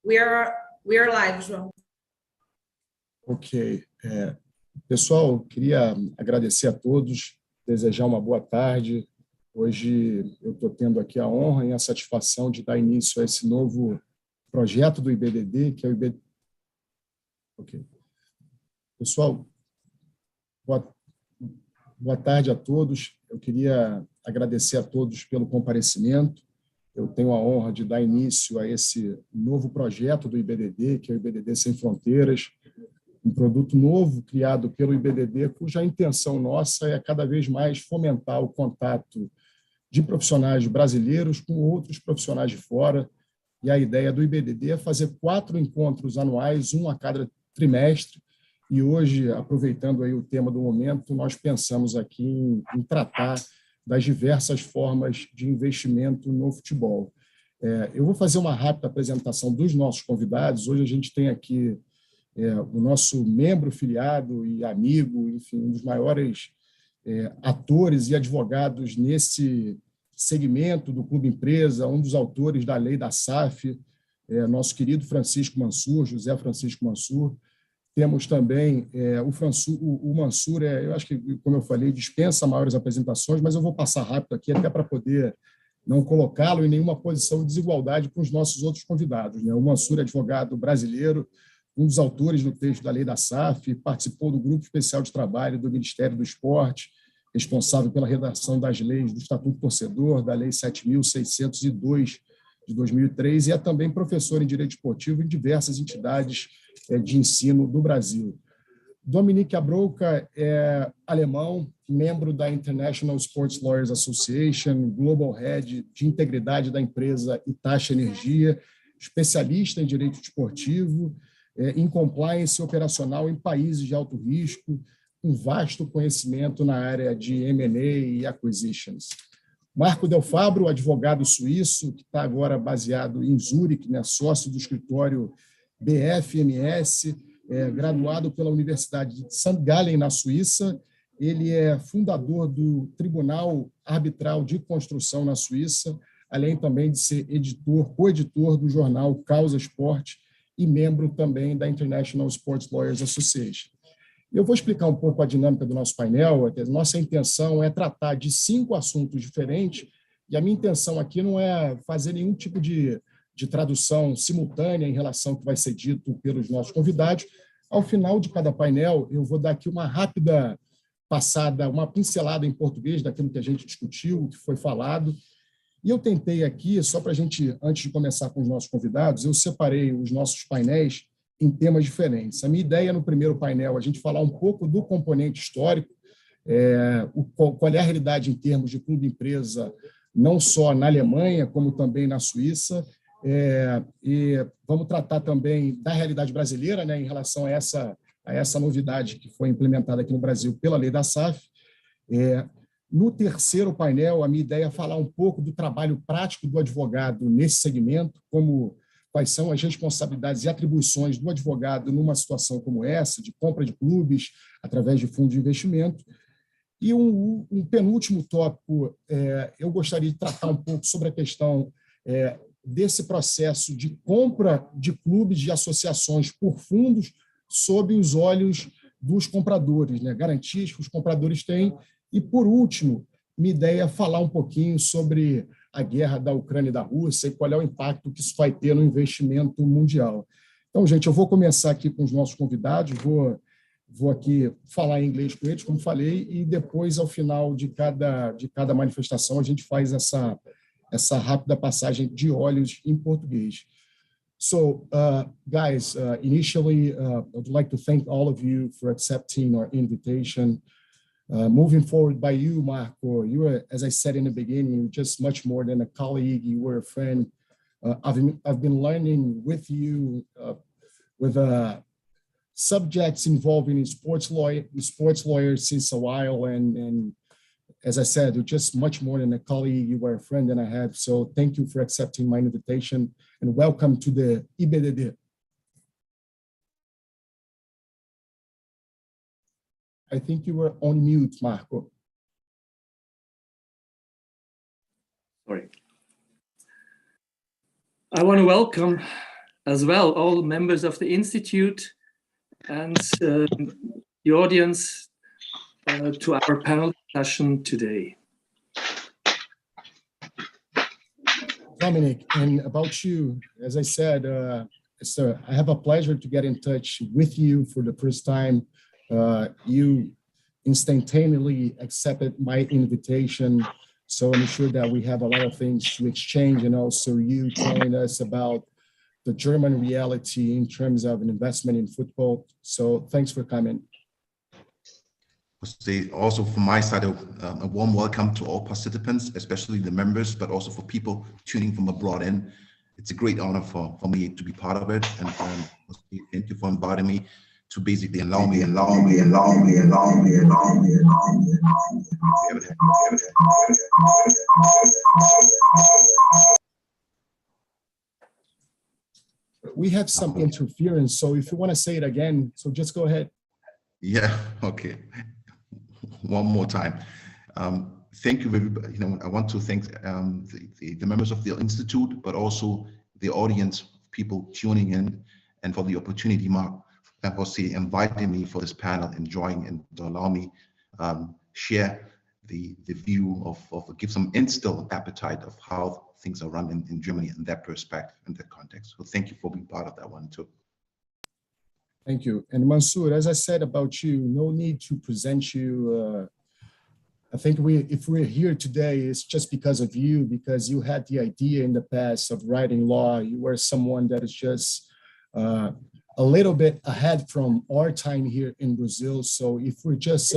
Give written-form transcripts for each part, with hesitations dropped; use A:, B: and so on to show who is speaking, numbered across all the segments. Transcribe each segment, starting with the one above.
A: We are live, João.
B: Ok. Pessoal, queria agradecer a todos, desejar uma boa tarde. Hoje eu estou tendo aqui a honra e a satisfação de dar início a esse novo projeto do IBDD, que é o IBDD. Ok. Pessoal, boa tarde a todos. Eu queria agradecer a todos pelo comparecimento. Eu tenho a honra de dar início a esse novo projeto do IBDD, que é o IBDD Sem Fronteiras, um produto novo criado pelo IBDD, cuja intenção nossa é cada vez mais fomentar o contato de profissionais brasileiros com outros profissionais de fora. E a ideia do IBDD é fazer 4 encontros anuais, um a cada trimestre. E hoje, aproveitando aí o tema do momento, nós pensamos aqui em tratar das diversas formas de investimento no futebol. Eu vou fazer uma rápida apresentação dos nossos convidados. Hoje a gente tem aqui o nosso membro, filiado e amigo, enfim, um dos maiores atores e advogados nesse segmento do Clube Empresa, um dos autores da lei da SAF, nosso querido Francisco Manssur, José Francisco Manssur. Temos também o Manssur, eu acho que, como eu falei, dispensa maiores apresentações, mas eu vou passar rápido aqui até para poder não colocá-lo em nenhuma posição de desigualdade com os nossos outros convidados. O Manssur é advogado brasileiro, um dos autores do texto da lei da SAF, participou do grupo especial de trabalho do Ministério do Esporte, responsável pela redação das leis do Estatuto Torcedor, da Lei 7.602 de 2003, e é também professor em Direito Desportivo em diversas entidades de ensino do Brasil. Dominique Abrokwa é alemão, membro da International Sports Lawyers Association, Global Head de Integridade da empresa Itachi Energia, especialista em Direito Desportivo, em compliance operacional em países de alto risco, com vasto conhecimento na área de M&A e acquisitions. Marco Del Fabro, advogado suíço, que está agora baseado em Zurique, sócio do escritório BFMS, graduado pela Universidade de St. Gallen, na Suíça. Ele é fundador do Tribunal Arbitral de Construção na Suíça, além também de ser coeditor do jornal Causa Esporte e membro também da International Sports Lawyers Association. Eu vou explicar um pouco a dinâmica do nosso painel. Nossa intenção é tratar de 5 assuntos diferentes, e a minha intenção aqui não é fazer nenhum tipo de tradução simultânea em relação ao que vai ser dito pelos nossos convidados. Ao final de cada painel, eu vou dar aqui uma rápida passada, uma pincelada em português daquilo que a gente discutiu, que foi falado. E eu tentei aqui, só para a gente, antes de começar com os nossos convidados, eu separei os nossos painéis em temas diferentes. A minha ideia no primeiro painel é a gente falar um pouco do componente histórico, qual é a realidade em termos de clube-empresa, não só na Alemanha, como também na Suíça, e vamos tratar também da realidade brasileira, em relação a essa novidade que foi implementada aqui no Brasil pela lei da SAF. No terceiro painel, a minha ideia é falar um pouco do trabalho prático do advogado nesse segmento, quais são as responsabilidades e atribuições do advogado numa situação como essa, de compra de clubes através de fundos de investimento. E um penúltimo tópico, eu gostaria de tratar um pouco sobre a questão desse processo de compra de clubes, de associações por fundos, sob os olhos dos compradores, garantias que os compradores têm. E, por último, minha ideia é falar um pouquinho sobre a guerra da Ucrânia e da Rússia e qual é o impacto que isso vai ter no investimento mundial. Então, gente, eu vou começar aqui com os nossos convidados, vou aqui falar em inglês com eles, como falei, e depois, ao final de cada manifestação, a gente faz essa rápida passagem de olhos em português. So, guys, initially, I would like to thank all of you for accepting our invitation. Moving forward by you, Marco, you were, as I said in the beginning, just much more than a colleague. You were a friend. I've been learning with you with subjects involving sports lawyers since a while, and as I said, you're just much more than a colleague. You were a friend that I had. So thank you for accepting my invitation, and welcome to the IBDD. I think you were on mute, Marco.
C: Sorry. I want to welcome as well all members of the Institute and the audience to our panel discussion today.
B: Dominique, and about you, as I said, I have a pleasure to get in touch with you for the first time. You instantaneously accepted my invitation, so I'm sure that we have a lot of things to exchange, and also you telling us about the German reality in terms of an investment in football. So thanks for coming.
D: Also from my side, a warm welcome to all participants, especially the members, but also for people tuning from abroad in. It's a great honor for me to be part of it. And thank you for inviting me to basically allow me.
B: We have some interference, so if you want to say it again, so just go ahead.
D: Yeah, okay. One more time. Thank you, everybody. I want to thank the members of the Institute, but also the audience, people tuning in, and for the opportunity, Mark, for inviting me for this panel, enjoying and to allow me share the view of give some instill appetite of how things are run in Germany in that perspective, in that context. So thank you for being part of that one too.
B: Thank you. And Manssur, as I said about you, no need to present you. I think if we're here today, it's just because of you, because you had the idea in the past of writing law. You were someone that is just a little bit ahead from our time here in Brazil. So if we're just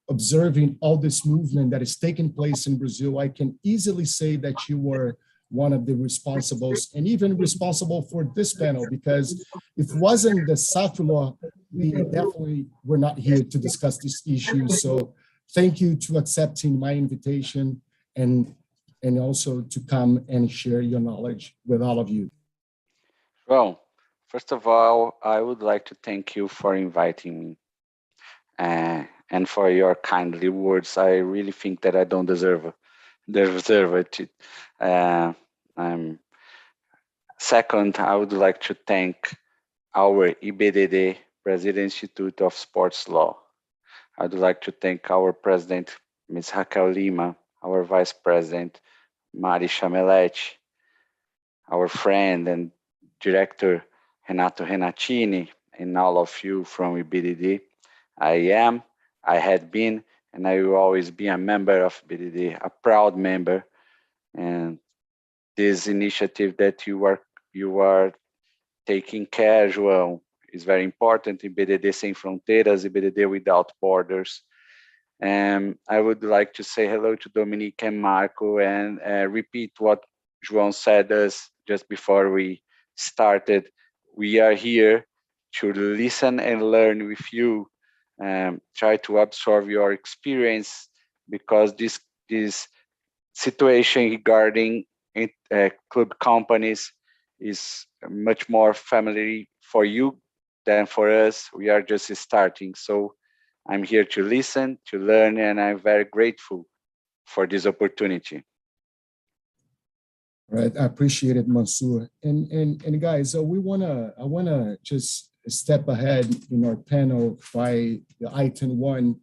B: observing all this movement that is taking place in Brazil, I can easily say that you were one of the responsibles, and even responsible for this panel, because if it wasn't the SAF law, we definitely were not here to discuss this issue. So thank you to accepting my invitation and also to come and share your knowledge with all of you.
E: Well, first of all, I would like to thank you for inviting me and for your kindly words. I really think that I don't deserve it. Second, I would like to thank our IBDD, Brazilian Institute of Sports Law. I would like to thank our president, Ms. Raquel Lima, our vice president, Mari Chameletti, our friend and director, Renato Renatini, and all of you from IBDD. I had been, and I will always be a member of IBDD, a proud member. And this initiative that you are taking care, João, is very important. IBDD Sem Fronteiras, IBDD without borders. And I would like to say hello to Dominique and Marco and repeat what João said us just before we started. We are here to listen and learn with you, try to absorb your experience, because this situation regarding club companies is much more familiar for you than for us. We are just starting. So I'm here to listen, to learn, and I'm very grateful for this opportunity.
B: Right, I appreciate it, Manssur. And guys, I wanna just step ahead in our panel by the item 1,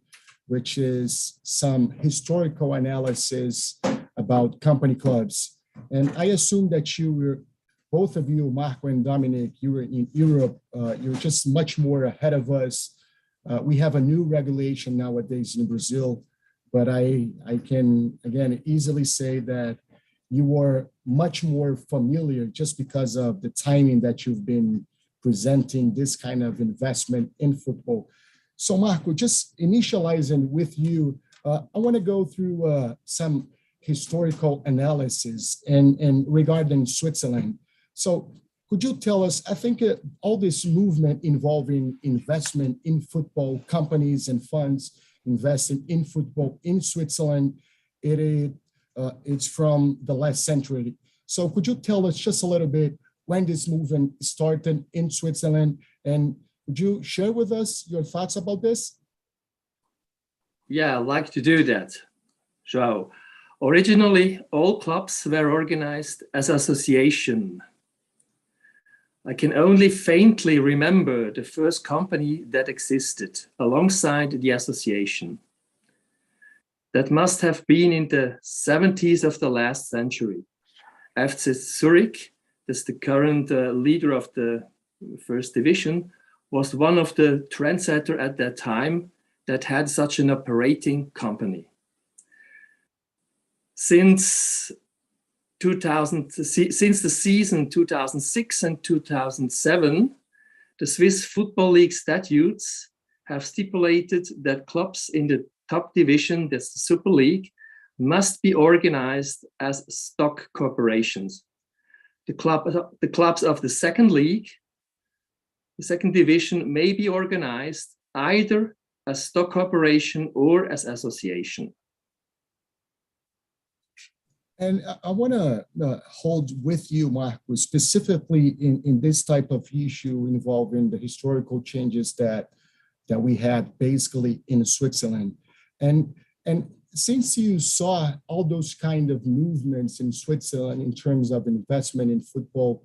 B: which is some historical analysis about company clubs. And I assume that you were, both of you, Marco and Dominique, you were in Europe. You're just much more ahead of us. We have a new regulation nowadays in Brazil, but I can, again, easily say that you are much more familiar just because of the timing that you've been presenting this kind of investment in football. So Marco, just initializing with you, I want to go through some historical analysis and regarding Switzerland. So could you tell us, I think all this movement involving investment in football, companies and funds investing in football in Switzerland, it's from the last century. So could you tell us just a little bit when this movement started in Switzerland, and would you share with us your thoughts about this?
C: Yeah, I'd like to do that, João. Originally, all clubs were organized as association. I can only faintly remember the first company that existed alongside the association. That must have been in the 70s of the last century. FC Zurich, that's the current leader of the first division, was one of the trendsetters at that time that had such an operating company. Since the season 2006 and 2007, the Swiss Football League statutes have stipulated that clubs in the top division, that's the Super League, must be organized as stock corporations. The clubs of the second league, the second division, may be organized either as stock corporation or as association.
B: And I want to hold with you, Marco, specifically in this type of issue involving the historical changes that we had basically in Switzerland. And since you saw all those kind of movements in Switzerland in terms of investment in football,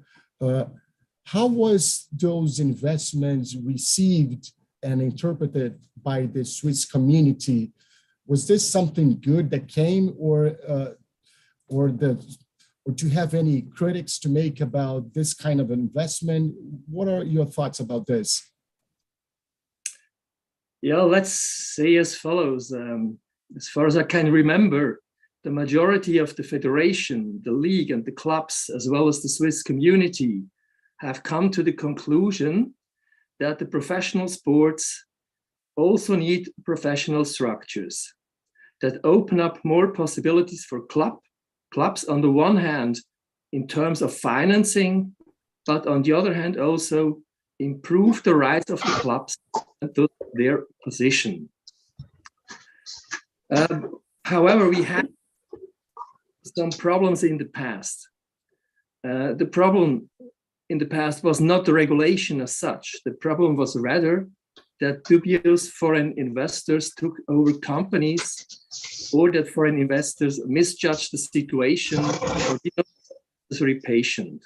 B: how was those investments received and interpreted by the Swiss community? Was this something good that came, or do you have any critics to make about this kind of investment? What are your thoughts about this?
C: Yeah, let's say as follows. As far as I can remember, the majority of the federation, the league, and the clubs, as well as the Swiss community, have come to the conclusion that the professional sports also need professional structures that open up more possibilities for clubs on the one hand in terms of financing, but on the other hand also improve the rights of the clubs and thus their position. However, we had some problems in the past. The problem in the past was not the regulation as such. The problem was rather that dubious foreign investors took over companies, or that foreign investors misjudged the situation or did not necessarily patient.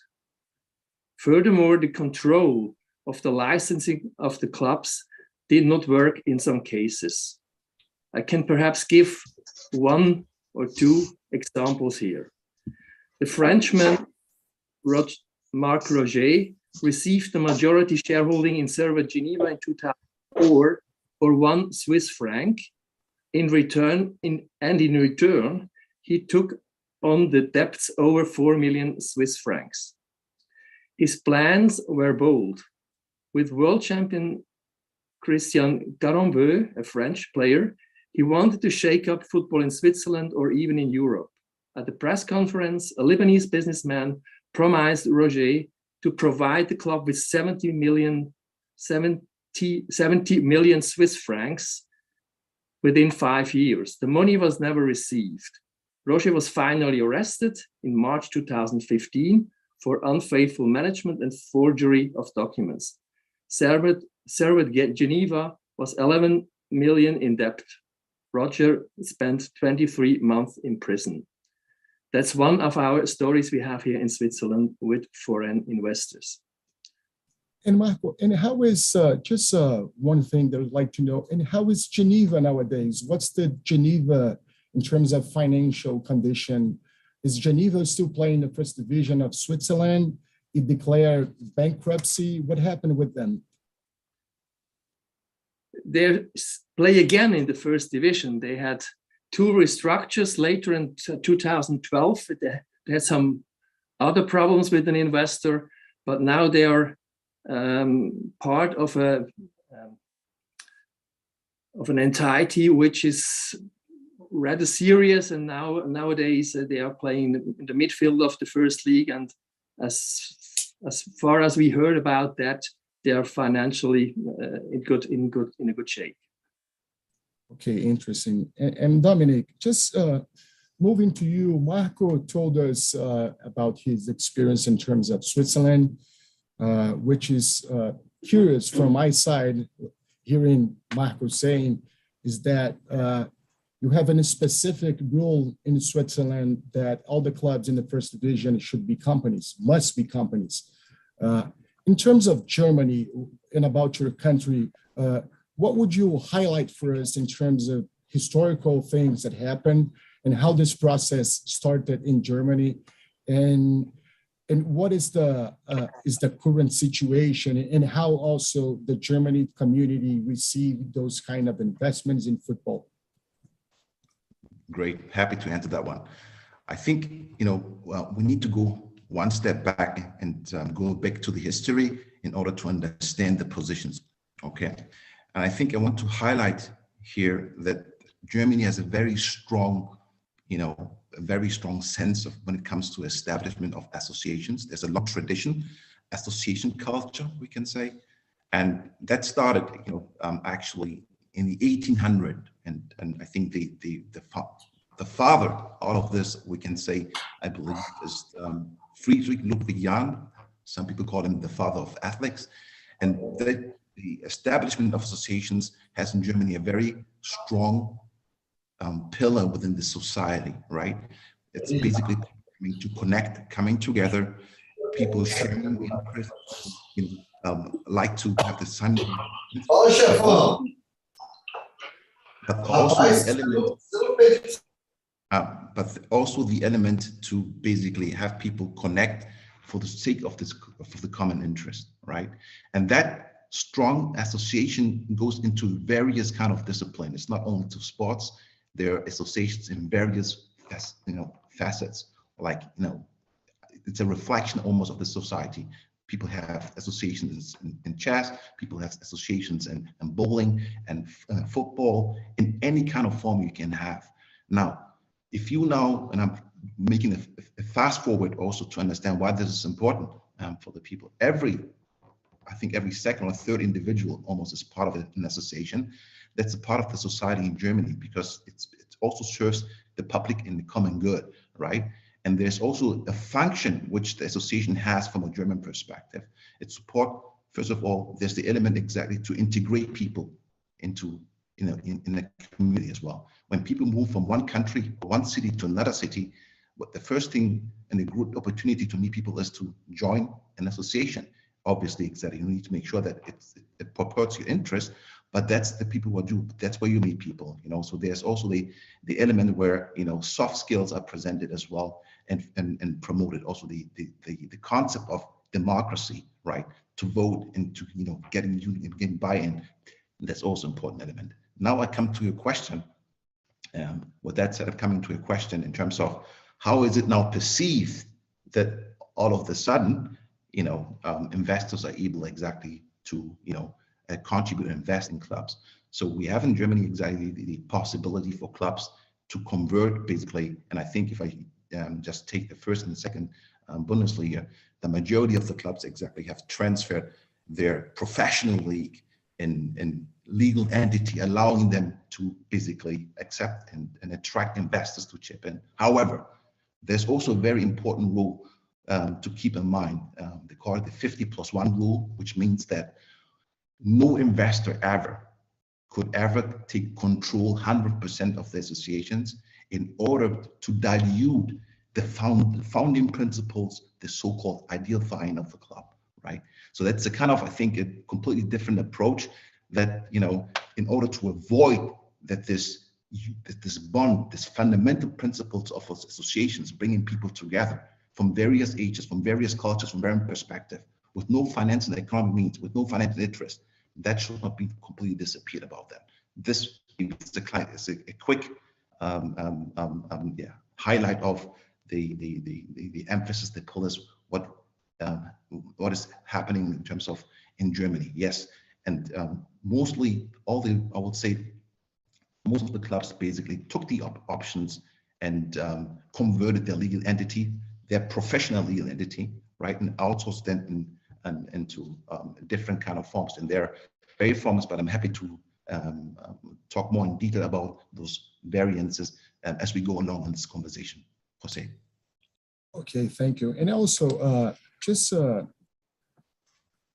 C: Furthermore, the control of the licensing of the clubs did not work in some cases. I can perhaps give one or two examples here. The Frenchman, Marc Roger, received the majority shareholding in Servet Geneva in 2004 for 1 Swiss franc. In return, he took on the debts over 4 million Swiss francs. His plans were bold. With world champion Christian Garambeu, a French player, he wanted to shake up football in Switzerland or even in Europe. At the press conference, a Lebanese businessman promised Roger to provide the club with 70 million Swiss francs within 5 years. The money was never received. Roger was finally arrested in March 2015 for unfaithful management and forgery of documents. Servet Geneva was 11 million in debt. Roger spent 23 months in prison. That's one of our stories we have here in Switzerland with foreign investors.
B: And Marco, and how is, just one thing that I'd like to know, and how is Geneva nowadays? What's the Geneva in terms of financial condition? Is Geneva still playing the first division of Switzerland? It declared bankruptcy. What happened with them?
C: They play again in the first division. They had 2 restructures later in 2012. They had some other problems with an investor, but now they are part of an entity which is rather serious, and nowadays they are playing in the midfield of the first league, and as far as we heard about that, they are financially in a good shape.
B: Okay, interesting. And Dominique, just moving to you, Marco told us about his experience in terms of Switzerland, which is curious from my side, hearing Marco saying, is that you have a specific rule in Switzerland that all the clubs in the first division should be companies, must be companies. In terms of Germany and about your country, what would you highlight for us in terms of historical things that happened and how this process started in Germany, and what is the current situation, and how also the Germany community received those kind of investments in football?
D: Great, happy to answer that one. I think, we need to go one step back and go back to the history in order to understand the positions, okay? And I think I want to highlight here that Germany has a very strong, sense of when it comes to establishment of associations. There's a long tradition, association culture, we can say. And that started, actually in the 1800s. And I think the father out of this, we can say, I believe, is Friedrich Ludwig Jahn. Some people call him the father of athletics. And the establishment of associations has in Germany a very strong pillar within the society, right? It's basically to connect, coming together, people sharing interests, like to have the same. But also the element to basically have people connect for the sake of the common interest, right? And that strong association goes into various kind of discipline. It's not only to sports. There are associations in various facets, like it's a reflection almost of the society. People have associations in chess, people have associations in bowling and football, in any kind of form you can have. Now, if you know, and I'm making a fast forward also to understand why this is important for the people. I think every second or third individual almost is part of an association. That's a part of the society in Germany, because it also serves the public in the common good, right? And there's also a function which the association has from a German perspective. It support, first of all, there's the element exactly to integrate people into, in the community as well. When people move from one country, one city to another city, what the first thing and a good opportunity to meet people is to join an association. Obviously, exactly, you need to make sure that it purports your interest, but that's the people who do, that's where you meet people, so there's also the element where, soft skills are presented as well and promoted, also the concept of democracy, right, to vote and to, getting buy-in. That's also an important element. Now I come to your question. With that said, I'm coming to a question in terms of how is it now perceived that all of a sudden, investors are able exactly to, contribute and invest in clubs. So we have in Germany exactly the possibility for clubs to convert basically, and I think if I just take the first and the second Bundesliga, the majority of the clubs exactly have transferred their professional league in legal entity, allowing them to basically accept and attract investors to chip in. However, there's also a very important rule to keep in mind. They call it the 50+1 rule, which means that no investor could ever take control 100% of the associations in order to dilute the founding principles, the so-called ideal fine of the club, right? So that's a kind of, I think, a completely different approach that, in order to avoid that this bond, this fundamental principles of associations, bringing people together from various ages, from various cultures, from various perspectives, with no financial and economic means, with no financial interest, that should not be completely disappeared about that. This is a quick highlight of the emphasis they pull is what is happening in terms of in Germany. Yes, and mostly I would say most of the clubs basically took the options and converted their legal entity, their professional legal entity, right, and outsourced them into different kind of forms. And they're very forms, but I'm happy to talk more in detail about those variances as we go along in this conversation. Jose.
B: Okay, thank you. And also, just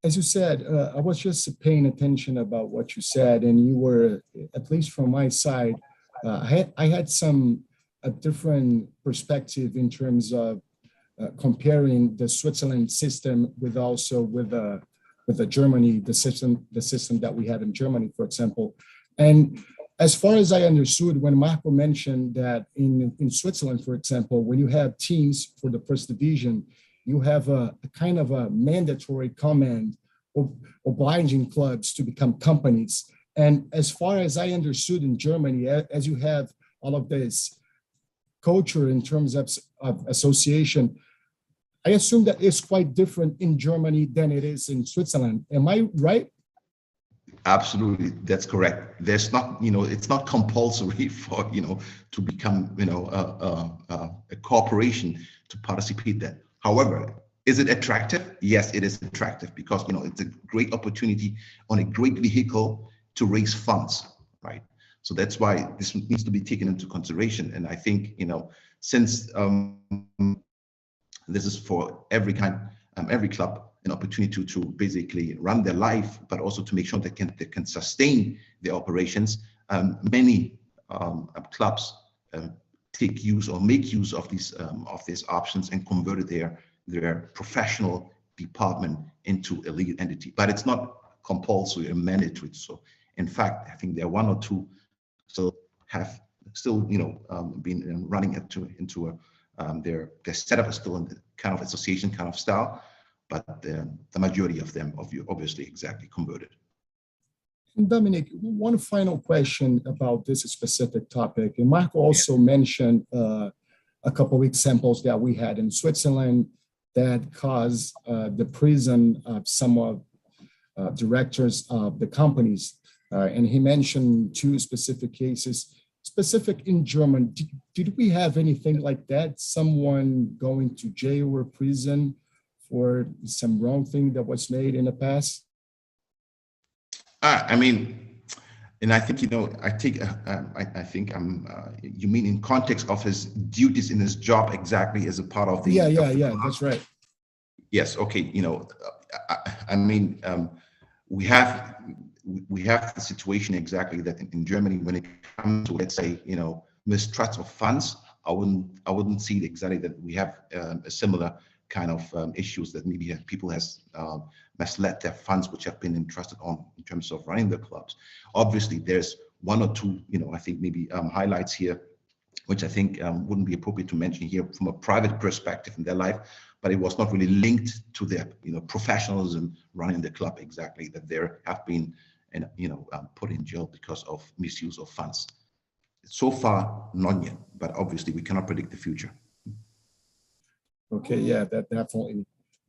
B: as you said, I was just paying attention about what you said, and you were, at least from my side, I had some a different perspective in terms of comparing the Switzerland system with the Germany, the system that we have in Germany, for example. And as far as I understood, when Marco mentioned that in Switzerland, for example, when you have teams for the first division, you have a kind of a mandatory command obliging clubs to become companies. And as far as I understood in Germany, as you have all of this culture in terms of association, I assume that it's quite different in Germany than it is in Switzerland. Am I right?
D: Absolutely, that's correct. There's not, it's not compulsory for, to become, a corporation to participate there. However, is it attractive? Yes, it is attractive because, it's a great opportunity on a great vehicle to raise funds, right? So that's why this needs to be taken into consideration. And I think, since this is for every club, an opportunity to basically run their life, but also to make sure they can sustain their operations. Many clubs take use or make use of these options and converted their professional department into a legal entity. But it's not compulsory or mandatory. So, in fact, I think there are one or two still been running into their setup is still in the kind of association kind of style, but the majority of them obviously exactly converted.
B: Dominique, one final question about this specific topic. And Marco also mentioned a couple of examples that we had in Switzerland that caused the prison of some of directors of the companies. And he mentioned two specific cases. Specific in German, did we have anything like that? Someone going to jail or prison for some wrong thing that was made in the past?
D: I mean, and I think, you mean in context of his duties in his job exactly as a part of the.
B: Yeah, that's right.
D: Yes, okay, we have the situation exactly that in Germany, when it comes to, let's say, mistrust of funds, I wouldn't see it exactly that we have a similar kind of issues that maybe people has misled their funds which have been entrusted on in terms of running the clubs. Obviously, there's one or two, I think maybe highlights here, which I think wouldn't be appropriate to mention here from a private perspective in their life, but it was not really linked to their, professionalism running the club exactly, that there have been, put in jail because of misuse of funds. So far, not yet, but obviously we cannot predict the future.
B: Okay, yeah, that definitely.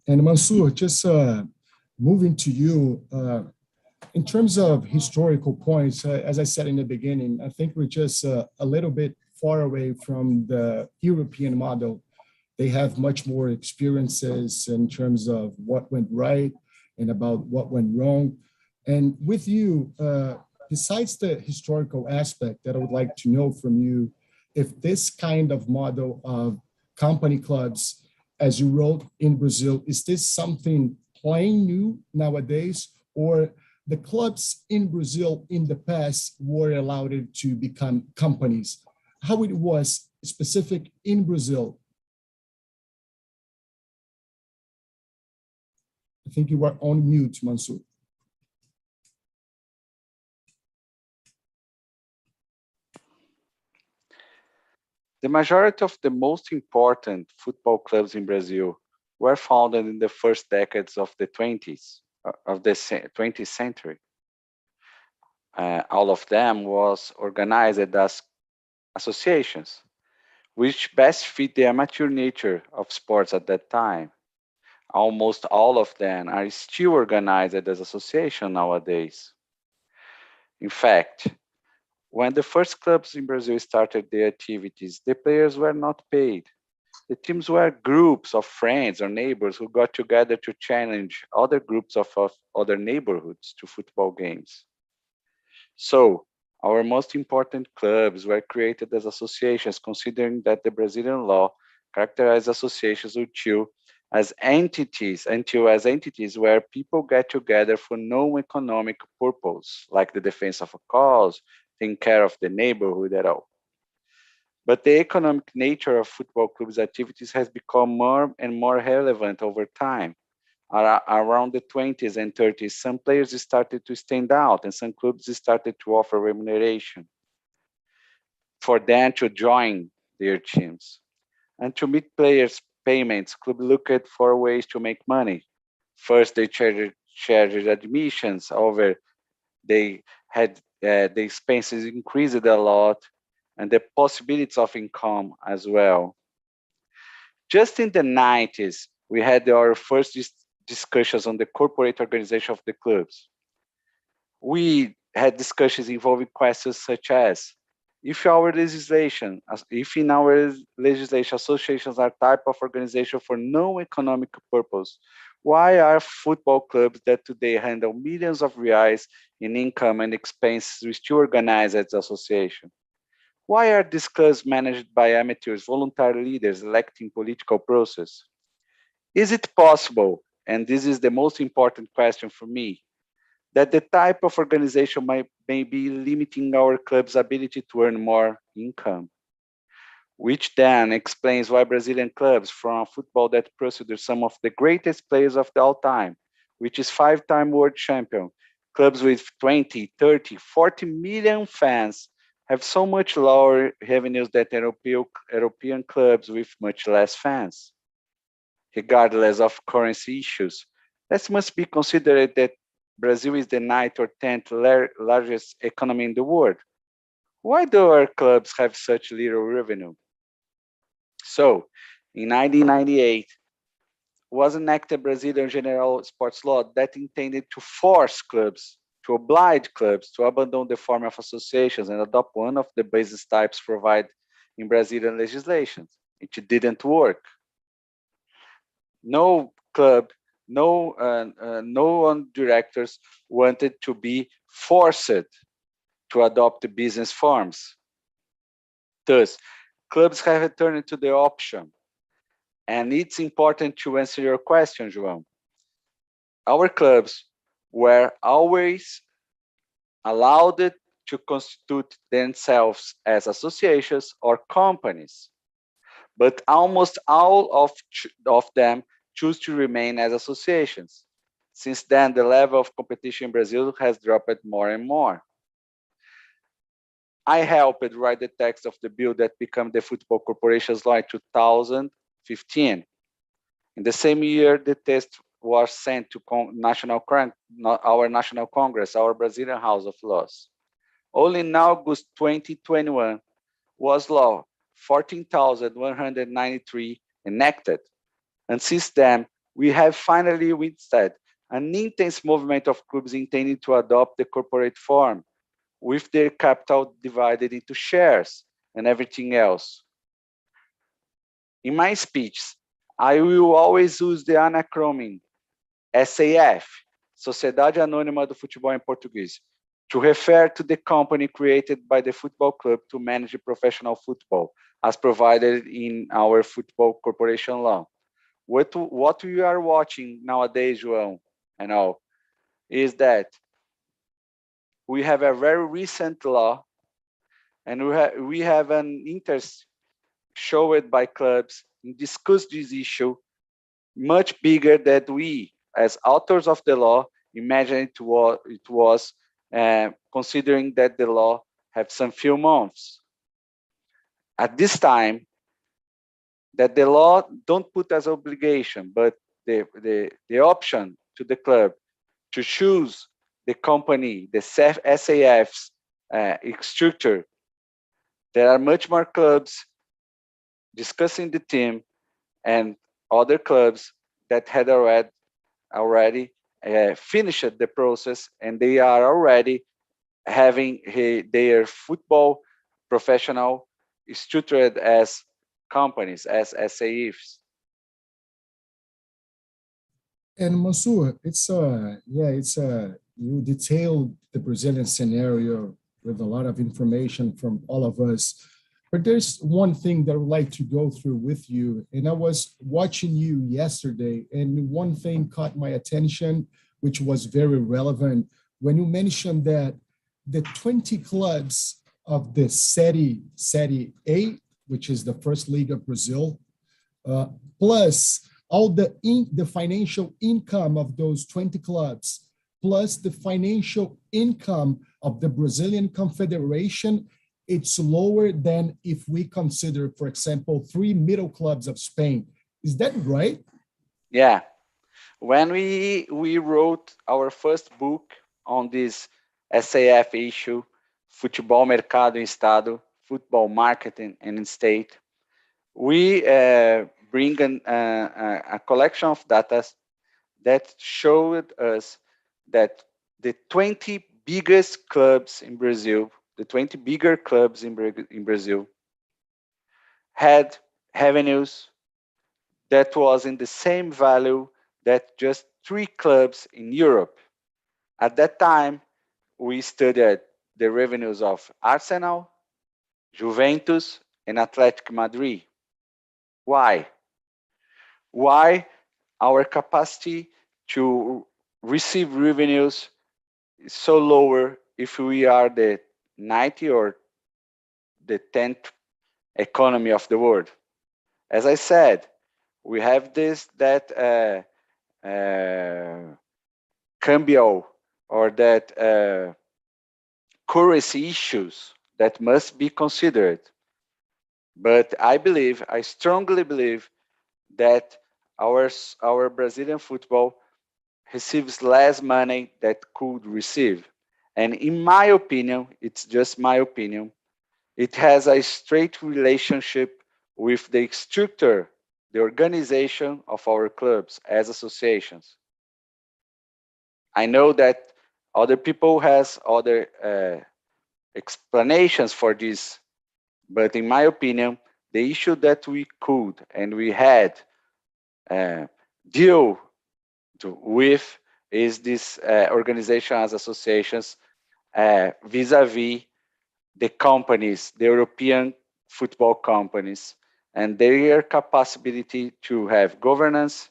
B: And Manssur, just moving to you, in terms of historical points, as I said in the beginning, I think we're just a little bit far away from the European model. They have much more experiences in terms of what went right and about what went wrong. And with you, besides the historical aspect that I would like to know from you, if this kind of model of company clubs, as you wrote in Brazil, is this something plain new nowadays, or the clubs in Brazil in the past were allowed to become companies? How it was specific in Brazil? I think you were on mute, Manssur.
E: The majority of the most important football clubs in Brazil were founded in the first decades of the 20th century. All of them was organized as associations, which best fit the amateur nature of sports at that time. Almost all of them are still organized as associations nowadays. In fact, when the first clubs in Brazil started their activities, the players were not paid. The teams were groups of friends or neighbors who got together to challenge other groups of other neighborhoods to football games. So, our most important clubs were created as associations, considering that the Brazilian law characterized associations as entities where people get together for no economic purpose, like the defense of a cause, taking care of the neighborhood at all. but the economic nature of football clubs' activities has become more and more relevant over time. Around the 20s and 30s, some players started to stand out and some clubs started to offer remuneration for them to join their teams. And to meet players' payments, clubs looked for ways to make money. First, they charged admissions over. They had the expenses increased a lot, and the possibilities of income as well. Just in the 90s, we had our first discussions on the corporate organization of the clubs. We had discussions involving questions such as, if in our legislation associations are type of organization for no economic purpose, why are football clubs that today handle millions of reais in income and expenses still organized as association? Why are these clubs managed by amateurs, voluntary leaders electing political process? Is it possible, and this is the most important question for me, that the type of organization may be limiting our club's ability to earn more income? Which then explains why Brazilian clubs from football that consider some of the greatest players of all time, which is 5-time world champion, clubs with 20, 30, 40 million fans have so much lower revenues than European clubs with much less fans. Regardless of currency issues, this must be considered that Brazil is the 9th or 10th largest economy in the world. Why do our clubs have such little revenue? So, in 1998, was enacted Brazilian General Sports Law that intended to force clubs, to oblige clubs to abandon the form of associations and adopt one of the business types provided in Brazilian legislation. It didn't work. No club, no directors wanted to be forced to adopt the business forms. Thus, clubs have returned to the option. And it's important to answer your question, João. Our clubs were always allowed to constitute themselves as associations or companies, but almost all of them choose to remain as associations. Since then, the level of competition in Brazil has dropped more and more. I helped write the text of the bill that became the Football Corporations Law in 2015. In the same year, the text was sent to our National Congress, our Brazilian House of Laws. Only in August 2021 was law 14,193 enacted. And since then, we have finally witnessed an intense movement of clubs intending to adopt the corporate form, with their capital divided into shares and everything else. In my speech, I will always use the acronym SAF, Sociedade Anônima do Futebol em Português, to refer to the company created by the football club to manage professional football, as provided in our Football Corporation Law. What we are watching nowadays, João, and all, is that we have a very recent law, and we have an interest showed by clubs in discuss this issue much bigger than we, as authors of the law, imagined it was considering that the law have some few months. At this time, that the law don't put as obligation, but the option to the club to choose the company, the SAF's structure. There are much more clubs discussing the team and other clubs that had already finished the process, and they are already having their football professional structured as companies, as SAFs.
B: And Manssur, you detailed the Brazilian scenario with a lot of information from all of us. But there's one thing that I would like to go through with you. And I was watching you yesterday, and one thing caught my attention, which was very relevant, when you mentioned that the 20 clubs of the Serie A which is the first league of Brazil, plus all the financial income of those 20 clubs, plus the financial income of the Brazilian Confederation, it's lower than if we consider, for example, 3 middle clubs of Spain. Is that right?
E: Yeah. When we wrote our first book on this SAF issue, Futebol Mercado em Estado, Football Marketing and State, we bring a collection of data that showed us that the 20 biggest clubs in Brazil, the 20 bigger clubs in Brazil, had revenues that was in the same value that just 3 clubs in Europe. At that time, we studied the revenues of Arsenal, Juventus, and Athletic Madrid. Why? Why our capacity to receive revenues is so lower if we are the 90th or the 10th economy of the world? As I said, we have that cambio or that currency issues that must be considered. But I strongly believe that our Brazilian football receives less money that could receive. And in my opinion, it's just my opinion, it has a straight relationship with the structure, the organization of our clubs as associations. I know that other people has other explanations for this, but in my opinion, the issue that we could and we had deal with is this organization as associations vis-a-vis the companies, the European football companies, and their capacity to have governance,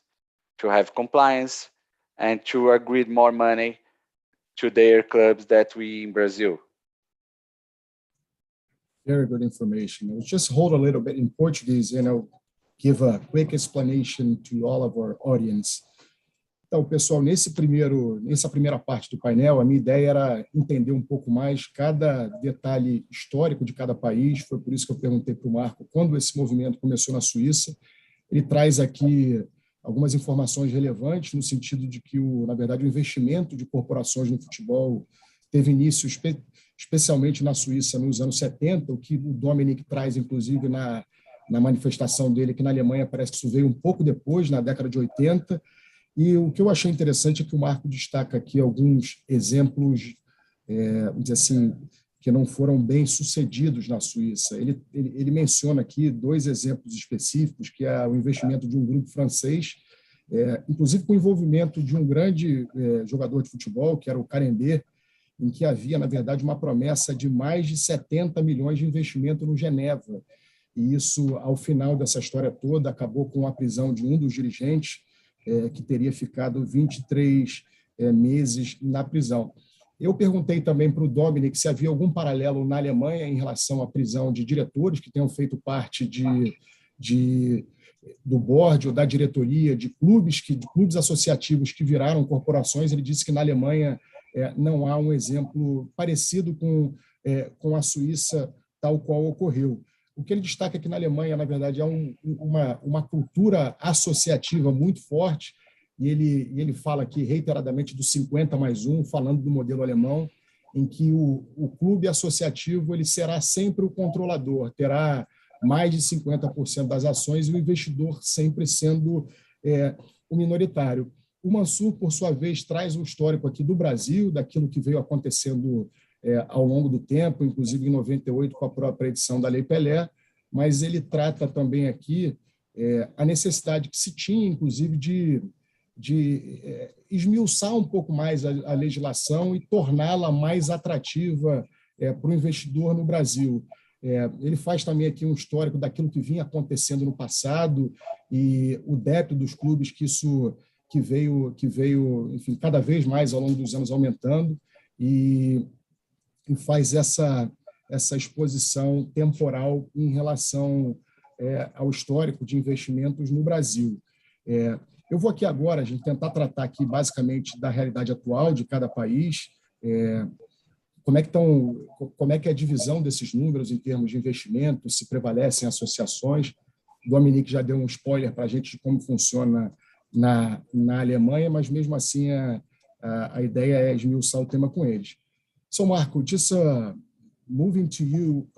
E: to have compliance, and to agree more money to their clubs that we in Brazil.
B: Very good information. I'll just hold a little bit in Portuguese and I'll give a quick explanation to all of our audience. Então, pessoal, nessa primeira parte do painel, a minha ideia era entender um pouco mais cada detalhe histórico de cada país. Foi por isso que eu perguntei para o Marco quando esse movimento começou na Suíça. Ele traz aqui algumas informações relevantes no sentido de que, na verdade, o investimento de corporações no futebol teve início especialmente na Suíça nos anos 70, o que o Dominique traz, inclusive, na manifestação dele, que na Alemanha parece que isso veio um pouco depois, na década de 80. E o que eu achei interessante é que o Marco destaca aqui alguns exemplos, vamos dizer assim, que não foram bem sucedidos na Suíça. Ele menciona aqui 2 exemplos específicos, que é o investimento de um grupo francês, inclusive com o envolvimento de um grande jogador de futebol, que era o Carembert, em que havia, na verdade, uma promessa de mais de 70 milhões de investimento no Geneva. E isso, ao final dessa história toda, acabou com a prisão de um dos dirigentes, que teria ficado 23 meses na prisão. Eu perguntei também para o Dominique se havia algum paralelo na Alemanha em relação à prisão de diretores que tenham feito parte do board ou da diretoria de clubes associativos que viraram corporações. Ele disse que na Alemanha não há um exemplo parecido com a Suíça, tal qual ocorreu. O que ele destaca aqui na Alemanha, na verdade, é uma cultura associativa muito forte, e ele fala aqui reiteradamente do 50+1, falando do modelo alemão, em que o clube associativo ele será sempre o controlador, terá mais de 50% das ações e o investidor sempre sendo o minoritário. O Manssur, por sua vez, traz um histórico aqui do Brasil, daquilo que veio acontecendo ao longo do tempo, inclusive em 98 com a própria edição da Lei Pelé, mas ele trata também aqui a necessidade que se tinha, inclusive, de esmiuçar um pouco mais a legislação e torná-la mais atrativa para o investidor no Brasil. Ele faz também aqui um histórico daquilo que vinha acontecendo no passado e o débito dos clubes, que veio, enfim, cada vez mais ao longo dos anos aumentando, e faz essa essa exposição temporal em relação ao histórico de investimentos no Brasil. Eu vou aqui agora, a gente tentar tratar aqui basicamente da realidade atual de cada país, como é que é a divisão desses números em termos de investimento, se prevalecem associações. O Dominique já deu um spoiler para a gente de como funciona na Alemanha, mas mesmo assim a ideia é esmiuçar o tema com eles. So, Marco, just moving to you,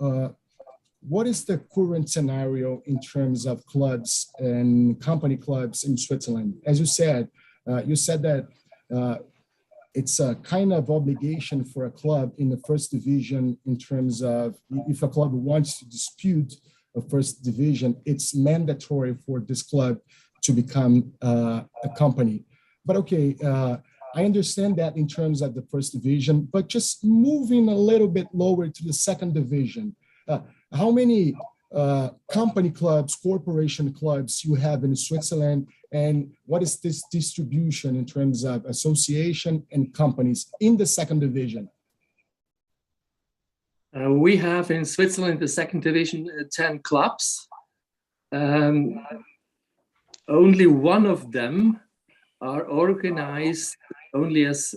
B: what is the current scenario in terms of clubs and company clubs in Switzerland? As you said that it's a kind of obligation for a club in the first division in terms of if a club wants to dispute a first division, it's mandatory for this club to become a company. But okay, I understand that in terms of the first division, but just moving a little bit lower to the second division, how many company clubs, corporation clubs you have in Switzerland, and what is this distribution in terms of association and companies in the second division?
C: We have in Switzerland, the second division, 10 clubs. Only one of them are organized only as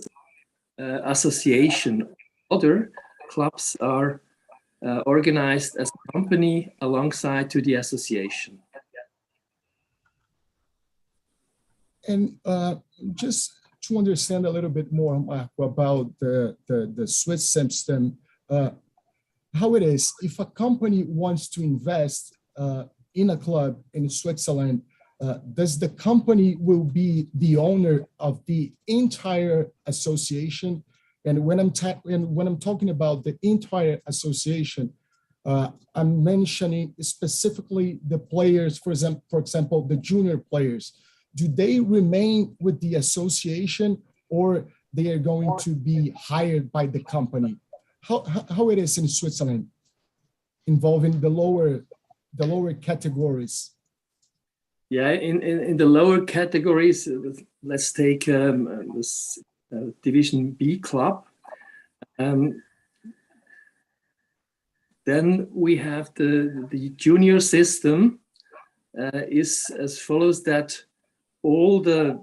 C: association. Other clubs are organized as a company alongside to the association.
B: And just to understand a little bit more, Marco, about the Swiss system, how it is, if a company wants to invest in a club in Switzerland, does the company will be the owner of the entire association? And when I'm talking about the entire association, I'm mentioning specifically the players, for example, the junior players. Do they remain with the association, or they are going to be hired by the company? How it is in Switzerland, involving the lower categories?
C: Yeah, in the lower categories, let's take this Division B club. Then we have the junior system is as follows, that all the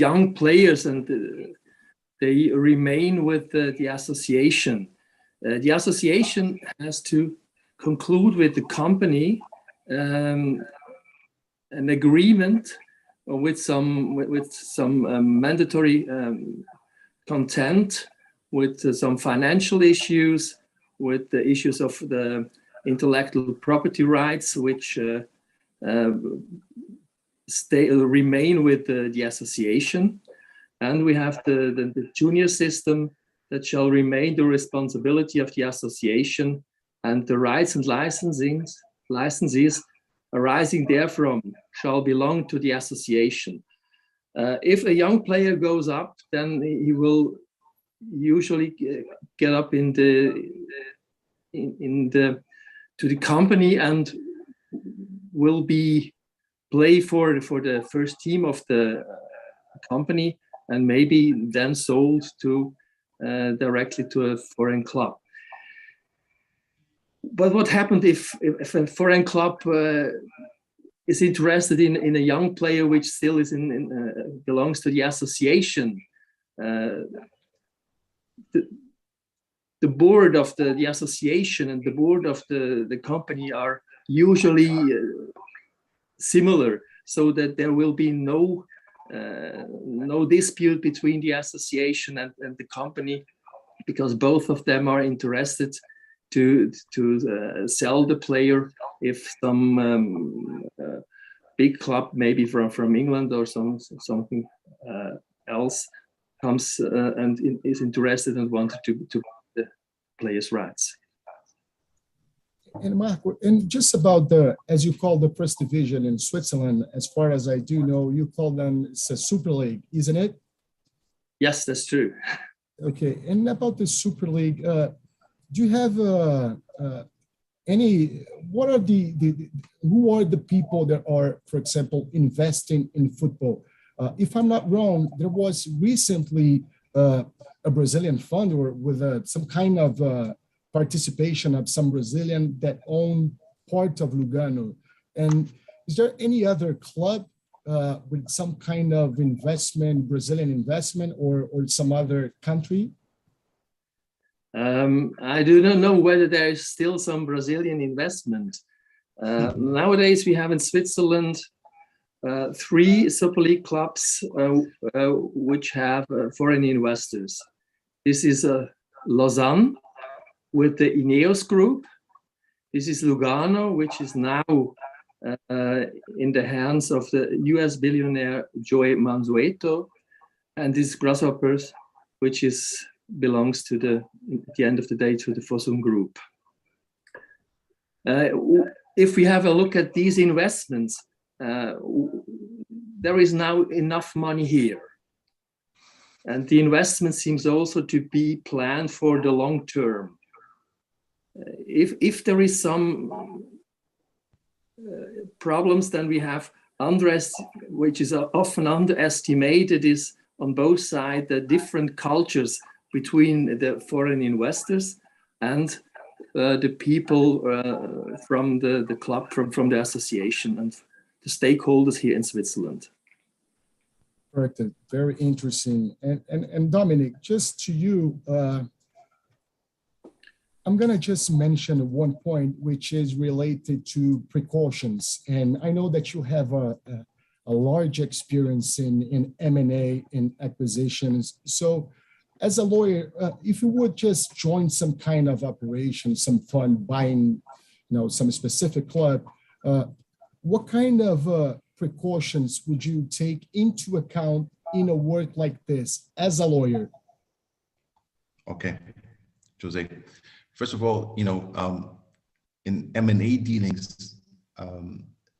C: young players and they remain with the association. The association has to conclude with the company an agreement with some mandatory content, with some financial issues, with the issues of the intellectual property rights, which remain with the association. And we have the junior system that shall remain the responsibility of the association, and the rights and licenses arising therefrom shall belong to the association. If a young player goes up, then he will usually get up to the company and will play for the first team of the company, and maybe then sold directly to a foreign club. But what happened if a foreign club is interested in a young player which still is belongs to the association? The board of the association and the board of the company are usually similar, so that there will be no dispute between the association and the company, because both of them are interested to sell the player if some big club, maybe from England or something else, comes and is interested and wanted to buy the player's rights.
B: And Marco, and just about as you call the first division in Switzerland, as far as I do know, you call them it's a Super League, isn't it?
C: Yes, that's true.
B: Okay, and about the Super League, do you have what are who are the people that are, for example, investing in football? If I'm not wrong, there was recently a Brazilian fund or with some kind of participation of some Brazilian that own part of Lugano? And is there any other club with some kind of investment, Brazilian investment, or some other country?
C: I do not know whether there is still some Brazilian investment. Nowadays, we have in Switzerland 3 Super League clubs which have foreign investors. This is Lausanne with the Ineos group. This is Lugano, which is now in the hands of the US billionaire Joe Mansueto, and this Grasshoppers, which belongs to at the end of the day, to the Fossum group. If we have a look at these investments, there is now enough money here. And the investment seems also to be planned for the long term. If there is some problems, then we have which is often underestimated, is on both sides the different cultures between the foreign investors and the people from the club, from the association and the stakeholders here in Switzerland.
B: Perfect. Very interesting. And Dominique, just to you, I'm going to just mention one point, which is related to precautions. And I know that you have a large experience in M&A, in acquisitions. So as a lawyer, if you would just join some kind of operation, some fund buying, some specific club, what kind of precautions would you take into account in a work like this as a lawyer?
D: Okay, Jose. First of all, in M&A dealings,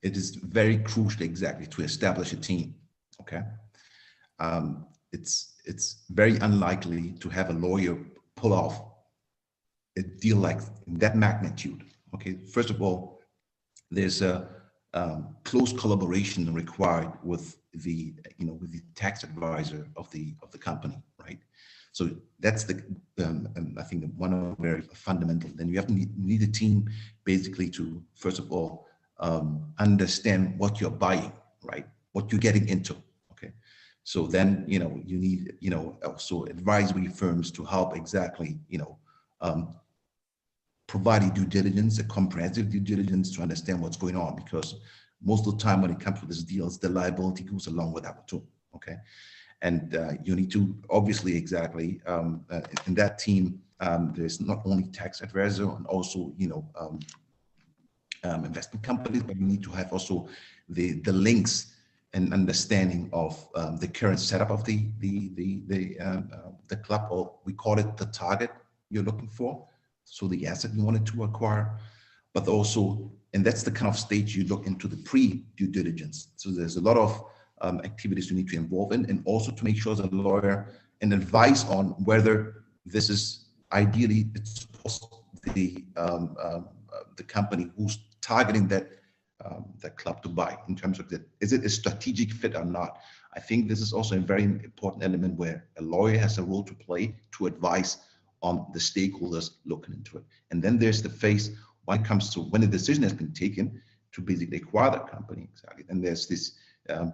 D: it is very crucial exactly to establish a team. Okay, it's very unlikely to have a lawyer pull off a deal like that magnitude. Okay, first of all, there's a close collaboration required with the tax advisor of the company, right? So that's I think one of the very fundamental. Then you need a team basically to, first of all, understand what you're buying, right? What you're getting into. Okay, so then you need also advisory firms to help exactly provide due diligence, a comprehensive due diligence to understand what's going on, because most of the time when it comes to these deals, the liability goes along with that too. Okay. And you need to obviously exactly in that team, there's not only tax advisor and also investment companies, but you need to have also the links and understanding of the current setup of the club, or we call it the target you're looking for, so the asset you wanted to acquire, but also, and that's the kind of stage you look into the pre-due diligence. So there's a lot of activities you need to involve in, and also to make sure as a lawyer and advise on whether this is ideally it's the company who's targeting that club to buy, in terms of is it a strategic fit or not. I think this is also a very important element where a lawyer has a role to play to advise on the stakeholders looking into it. And then there's the phase when it comes to when a decision has been taken to basically acquire that company, exactly. And there's this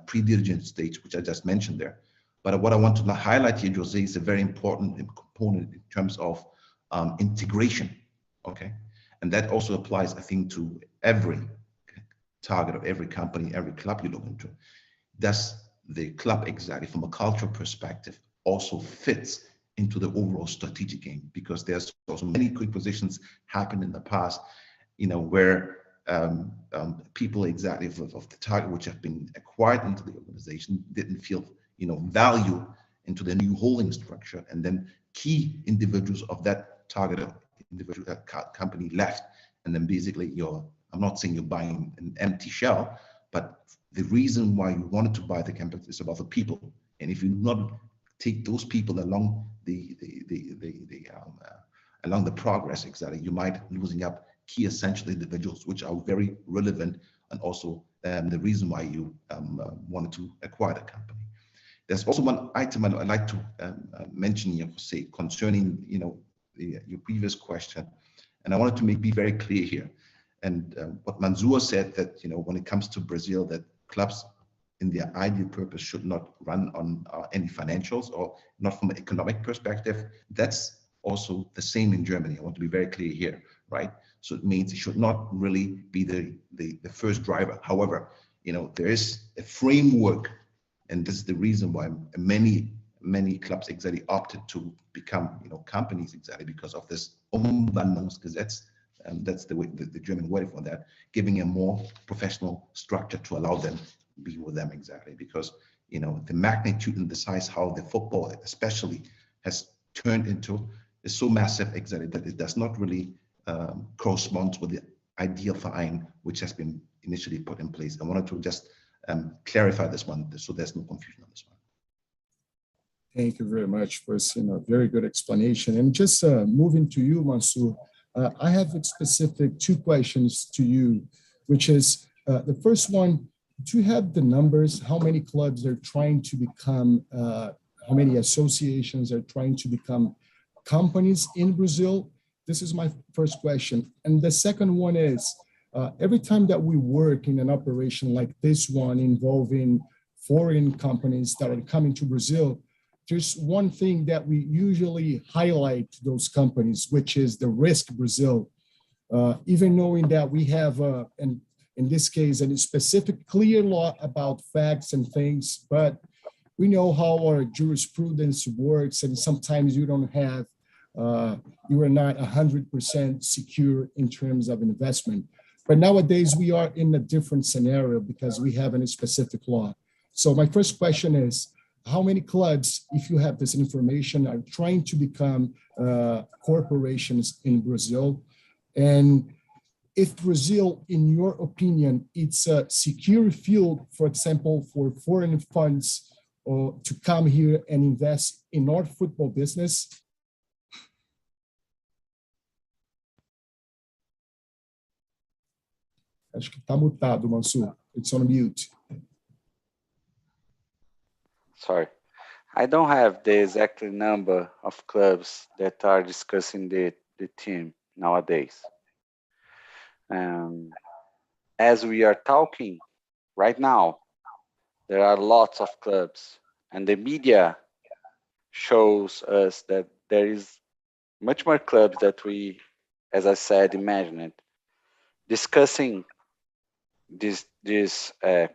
D: pre-diligence stage, which I just mentioned there. But what I want to highlight here, Jose, is a very important component in terms of integration, okay? And that also applies, I think, to every target of every company, every club you look into. Does the club exactly from a cultural perspective also fits into the overall strategic aim? Because there's also many quick positions happened in the past, where people exactly of the target which have been acquired into the organization didn't feel value into the new holding structure, and then key individuals of that target individual company left, and then basically I'm not saying you're buying an empty shell, but the reason why you wanted to buy the company is about the people, and if you do not take those people along along the progress, exactly, you might losing up key essential individuals which are very relevant, and also the reason why you wanted to acquire the company. There's also one item I'd like to mention here, Jose, concerning your previous question, and I wanted to be very clear here. And what Manssur said, that when it comes to Brazil, that clubs in their ideal purpose should not run on any financials, or not from an economic perspective. That's also the same in Germany. I want to be very clear here, right? So it means it should not really be the first driver. However, there is a framework, and this is the reason why many clubs exactly opted to become companies, exactly because of this Umwandlungsgesetz. That's the way the German word for that, giving a more professional structure to allow them to be with them, exactly because the magnitude and the size how the football especially has turned into is so massive, exactly, that it does not really correspond with the ideal Verein which has been initially put in place. I wanted to just clarify this one, so there's no confusion on this one.
B: Thank you very much for a very good explanation. And just moving to you, Manssur, I have specific two questions to you, which is the first one, do you have the numbers, how many clubs are trying to become, how many associations are trying to become companies in Brazil? This is my first question. And the second one is, every time that we work in an operation like this one involving foreign companies that are coming to Brazil, there's one thing that we usually highlight to those companies, which is the risk Brazil. Even knowing that we have, in this case, a specific clear law about facts and things, but we know how our jurisprudence works, and sometimes you don't have, you are not 100% secure in terms of investment. But nowadays we are in a different scenario because we have a specific law. So my first question is, how many clubs, if you have this information, are trying to become corporations in Brazil? And if Brazil, in your opinion, it's a secure field, for example, for foreign funds to come here and invest in our football business? Acho que está mutado, Manssur. It's on mute.
E: Sorry, I don't have the exact number of clubs that are discussing the team nowadays. As we are talking right now, there are lots of clubs, and the media shows us that there is much more clubs that we, as I said, imagined, discussing this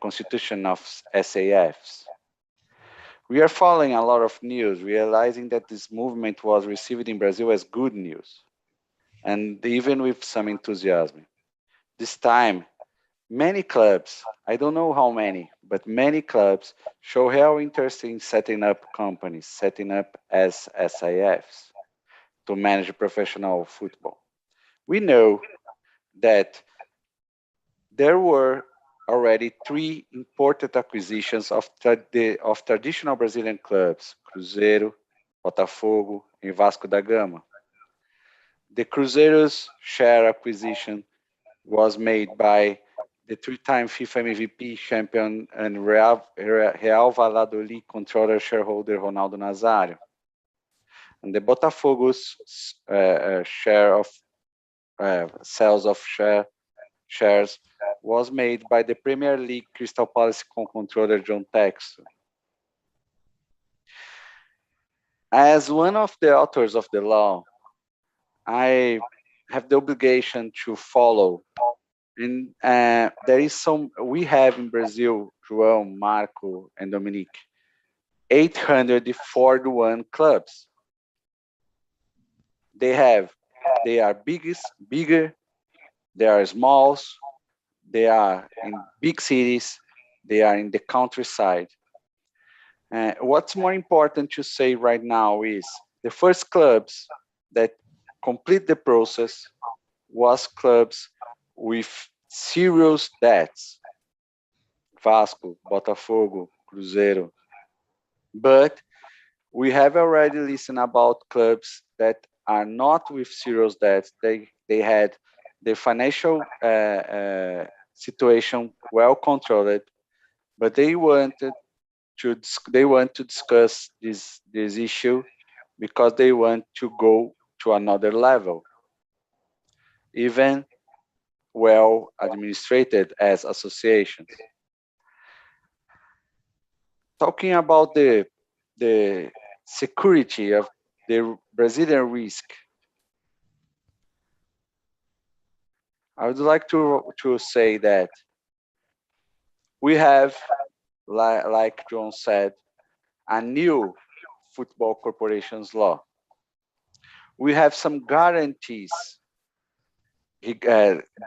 E: constitution of SAFs. We are following a lot of news, realizing that this movement was received in Brazil as good news, and even with some enthusiasm. This time, many clubs, I don't know how many, but many clubs show real interest in setting up companies, setting up as SAFs to manage professional football. We know that there were already 3 important acquisitions of traditional Brazilian clubs, Cruzeiro, Botafogo, and Vasco da Gama. The Cruzeiro's share acquisition was made by the 3-time FIFA MVP champion and Real Valladolid controller shareholder Ronaldo Nazário. And the Botafogo's share of sales of shares was made by the Premier League Crystal Palace controller John Textor. As one of the authors of the law, I have the obligation to follow. And there is we have in Brazil, João, Marco, and Dominique, 841 clubs. They are bigger, they are smalls, they are in big cities, they are in the countryside. What's more important to say right now is the first clubs that complete the process was clubs with serious debts, Vasco, Botafogo, Cruzeiro. But we have already listened about clubs that are not with serious debts. They had the financial situation well controlled, but they wanted they want to discuss this issue because they want to go to another level, even well administrated as associations. Talking about the security of the Brazilian risk, I would like to say that we have, like John said, a new football corporations law. We have some guarantees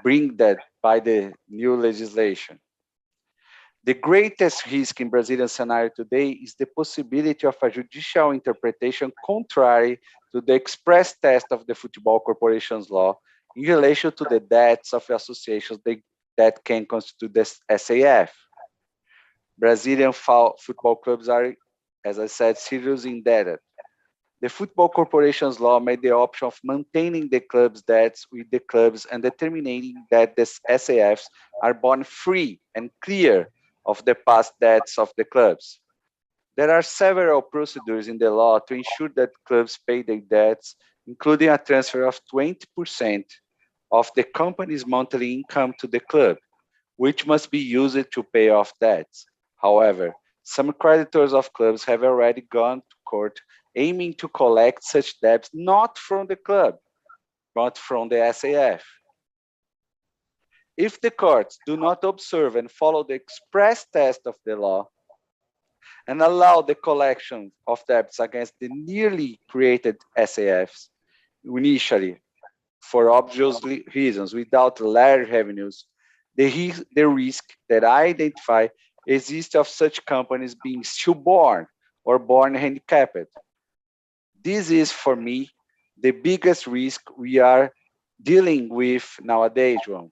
E: bring that by the new legislation. The greatest risk in Brazilian scenario today is the possibility of a judicial interpretation contrary to the express test of the football corporations law in relation to the debts of associations that can constitute the SAF. Brazilian football clubs are, as I said, seriously indebted. The football corporations law made the option of maintaining the club's debts with the clubs and determining that the SAFs are born free and clear of the past debts of the clubs. There are several procedures in the law to ensure that clubs pay their debts, including a transfer of 20% of the company's monthly income to the club, which must be used to pay off debts. However, some creditors of clubs have already gone to court aiming to collect such debts not from the club, but from the SAF. If the courts do not observe and follow the express test of the law and allow the collection of debts against the newly created SAFs, initially, for obvious reasons, without large revenues, the risk that I identify exists of such companies being stillborn or born handicapped. This is, for me, the biggest risk we are dealing with nowadays, João.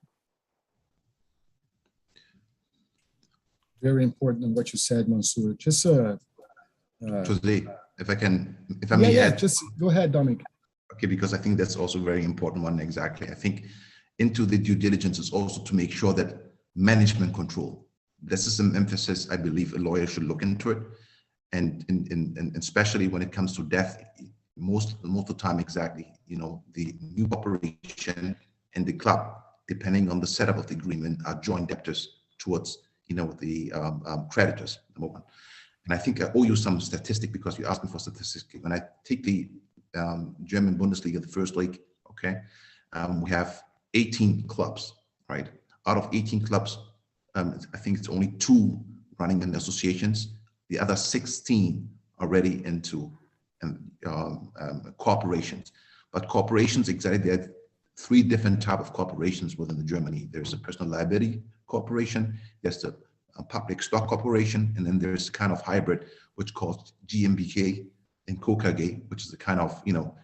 B: Very important in what you said, Manssur. Just
D: Jose, if I may add.
B: Just go ahead, Dominique.
D: Okay, because I think that's also a very important one, exactly. I think into the due diligence is also to make sure that management control. This is an emphasis I believe a lawyer should look into it. And especially when it comes to death, most of the time, exactly, you know, the new operation and the club, depending on the setup of the agreement, are joint debtors towards, you know, the creditors, number one. And I think I owe you some statistic because you asked me for statistics. When I take the German Bundesliga, the first league, okay, we have 18 clubs, right? Out of 18 clubs, I think it's only 2 running in associations. The other 16 are already into corporations. But corporations, exactly, there are 3 different types of corporations within Germany. There's a personal liability corporation, there's a public stock corporation, and then there's kind of hybrid, which called GmbH and Co. KG, which is a kind of, you know,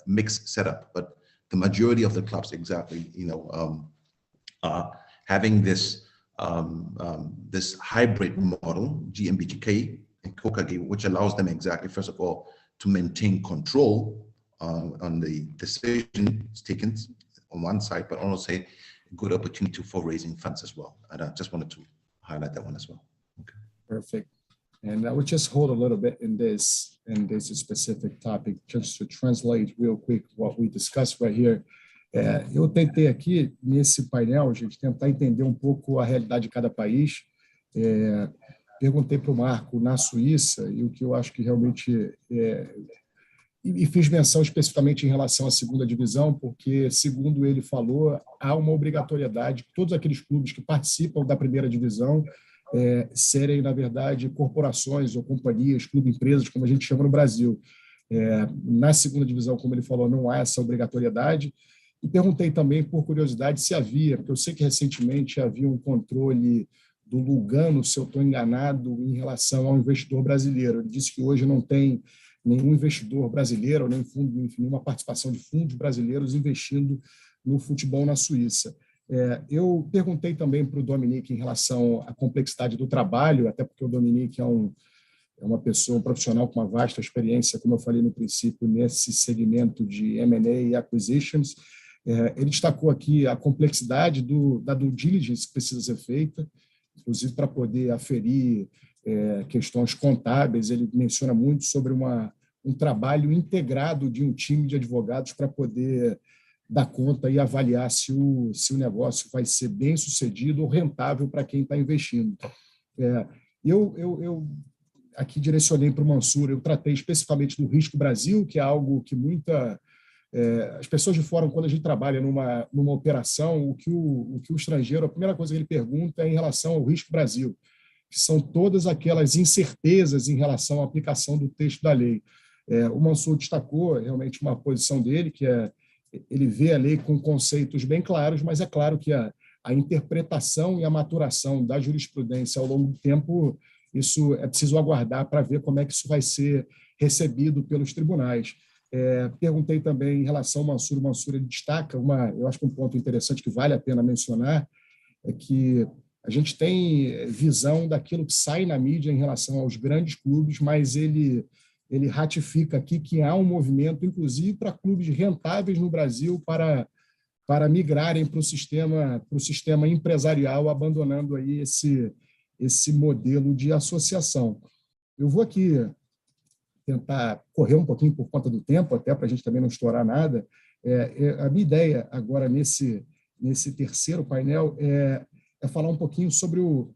D: mixed setup. But the majority of the clubs, exactly, you know, are having this this hybrid model, GmbH and Co. KG, which allows them exactly, first of all, to maintain control on the decisions taken on one side, but also say a good opportunity for raising funds as well. And I just wanted to highlight that one as well. Okay.
B: Perfect. And I would just hold a little bit in this specific topic, just to translate real quick what we discussed right here. Eu tentei aqui, nesse painel, gente, tentar entender um pouco a realidade de cada país. Perguntei para o Marco na Suíça, e o que eu acho que realmente... E fiz menção especificamente em relação à segunda divisão, porque, segundo ele falou, há uma obrigatoriedade de todos aqueles clubes que participam da primeira divisão serem, na verdade, corporações ou companhias, clube-empresas, como a gente chama no Brasil. Na segunda divisão, como ele falou, não há essa obrigatoriedade. E perguntei também, por curiosidade, se havia, porque eu sei que recentemente havia um controle do Lugano, se eu estou enganado, em relação ao investidor brasileiro. Ele disse que hoje não tem nenhum investidor brasileiro, nem fundo, enfim, nenhuma participação de fundos brasileiros investindo no futebol na Suíça. Eu perguntei também para o Dominique em relação à complexidade do trabalho, até porque o Dominique é uma pessoa, um profissional com uma vasta experiência, como eu falei no princípio, nesse segmento de M&A e acquisitions. Ele destacou aqui a complexidade da due diligence que precisa ser feita, inclusive para poder aferir questões contábeis, ele menciona muito sobre um trabalho integrado de um time de advogados para poder dar conta e avaliar se o negócio vai ser bem sucedido ou rentável para quem está investindo. Eu aqui direcionei para o Manssur, eu tratei especificamente do risco Brasil, que é algo que as pessoas de fora, quando a gente trabalha numa operação, o que o estrangeiro, a primeira coisa que ele pergunta é em relação ao risco Brasil, que são todas aquelas incertezas em relação à aplicação do texto da lei. O Manssur destacou realmente uma posição dele, que ele vê a lei com conceitos bem claros, mas é claro que a interpretação e a maturação da jurisprudência ao longo do tempo, isso é preciso aguardar para ver como é que isso vai ser recebido pelos tribunais. Perguntei também em relação ao Manssur. O Manssur ele destaca, eu acho que um ponto interessante que vale a pena mencionar, é que a gente tem visão daquilo que sai na mídia em relação aos grandes clubes, mas ele ratifica aqui que há um movimento, inclusive, para clubes rentáveis no Brasil para migrarem para o sistema empresarial, abandonando aí esse modelo de associação. Eu vou aqui tentar correr um pouquinho por conta do tempo, até para a gente também não estourar nada. A minha ideia agora, nesse terceiro painel, é falar um pouquinho sobre o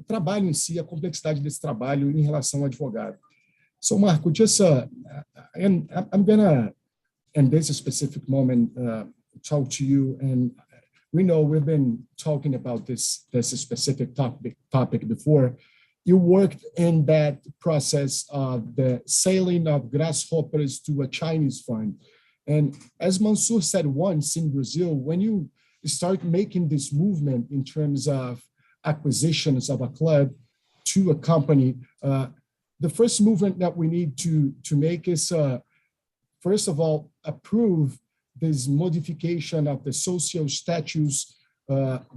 B: trabalho em si, a complexidade desse trabalho em relação ao advogado. So, Marco, just I'm gonna, in this specific moment, talk to you, and we know we've been talking about this specific topic before. You worked in that process of the selling of grasshoppers to a Chinese fund. And as Manssur said once in Brazil, when you start making this movement in terms of acquisitions of a club to a company, the first movement that we need to make is, first of all, approve this modification of the social statutes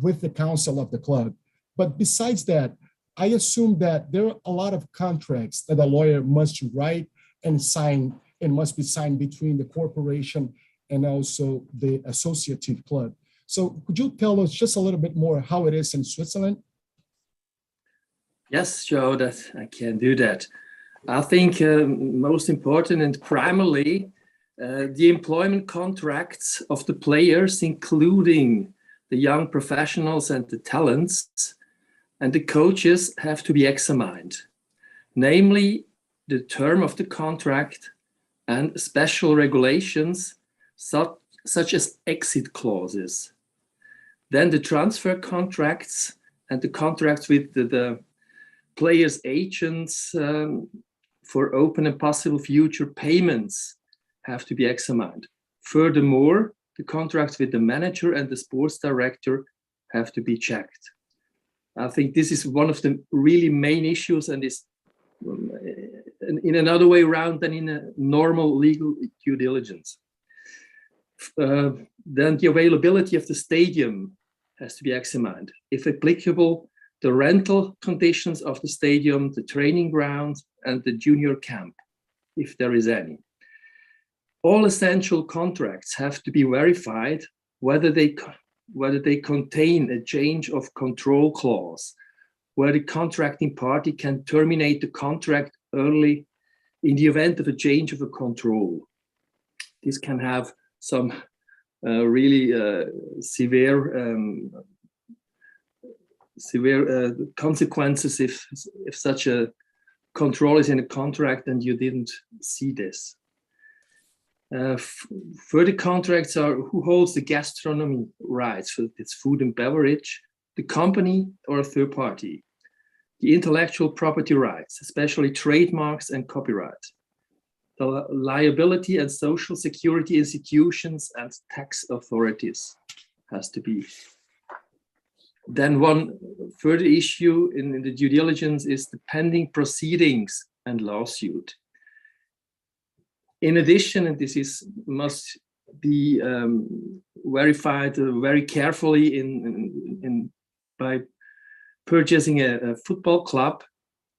B: with the council of the club. But besides that, I assume that there are a lot of contracts that a lawyer must write and sign, and must be signed between the corporation and also the associative club. So could you tell us just a little bit more how it is in Switzerland?
C: Yes, Joe, that I can do that. I think most important and primarily the employment contracts of the players, including the young professionals and the talents, and the coaches have to be examined, namely the term of the contract and special regulations such as exit clauses. Then the transfer contracts and the contracts with the players' agents for open and possible future payments have to be examined. Furthermore, the contracts with the manager and the sports director have to be checked. I think this is one of the really main issues, and is in another way around than in a normal legal due diligence. Then the availability of the stadium has to be examined. If applicable, the rental conditions of the stadium, the training grounds, and the junior camp, if there is any. All essential contracts have to be verified whether they contain a change of control clause, where the contracting party can terminate the contract early in the event of a change of a control. This can have some really severe consequences if such a control is in a contract and you didn't see this. Further contracts are who holds the gastronomy rights for its food and beverage, the company or a third party, the intellectual property rights, especially trademarks and copyright, the liability and social security institutions and tax authorities has to be. Then one further issue in the due diligence is the pending proceedings and lawsuit. In addition, and this must be verified very carefully by purchasing a football club,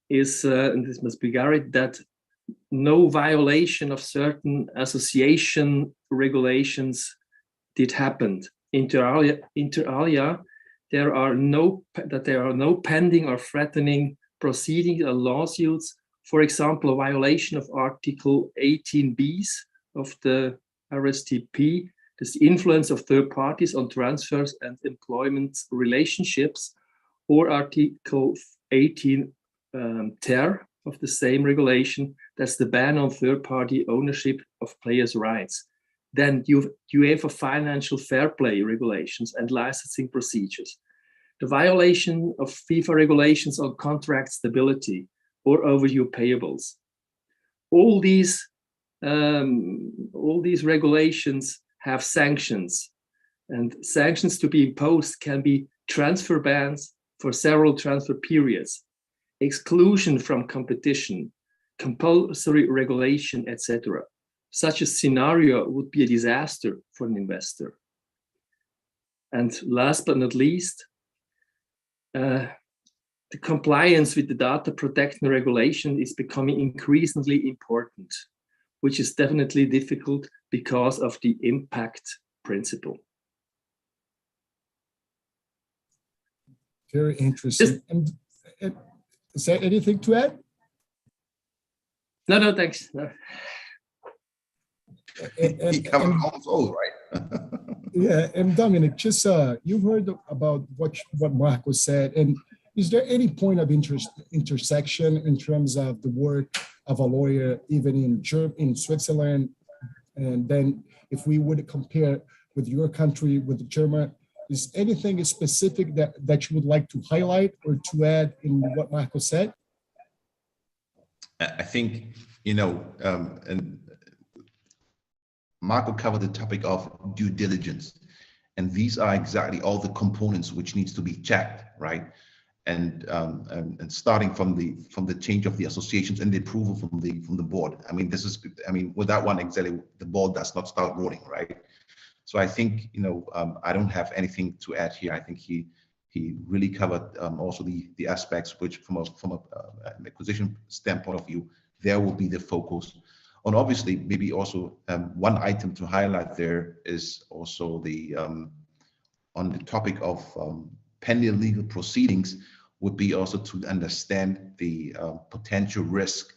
C: and this must be guaranteed that no violation of certain association regulations did happen. Inter alia, there are no pending or threatening proceedings or lawsuits. For example, a violation of Article 18b of the RSTP, this influence of third parties on transfers and employment relationships, or Article 18 ter of the same regulation, that's the ban on third-party ownership of players' rights. Then you have a financial fair play regulations and licensing procedures. The violation of FIFA regulations on contract stability or overdue payables. All these regulations have sanctions, and sanctions to be imposed can be transfer bans for several transfer periods, exclusion from competition, compulsory regulation, etc. Such a scenario would be a disaster for an investor. And last but not least, the compliance with the data protection regulation is becoming increasingly important, which is definitely difficult because of the impact principle.
B: Very interesting. And is there anything to add?
C: No, thanks. No.
D: He covered all, right?
B: Yeah, and Dominic, just you heard about what Marco said, and is there any point of intersection in terms of the work of a lawyer, even in Switzerland, and then if we would compare with your country, with Germany, is anything specific that you would like to highlight or to add in what Marco said?
D: I think, and Marco covered the topic of due diligence, and these are exactly all the components which needs to be checked, right? And starting from the change of the associations and the approval from the board. With that one exactly, the ball does not start rolling, right? So I think I don't have anything to add here. I think he really covered also the aspects which from an acquisition standpoint of view, there will be the focus. And obviously, maybe also one item to highlight there is also the on the topic of pending legal proceedings would be also to understand the potential risk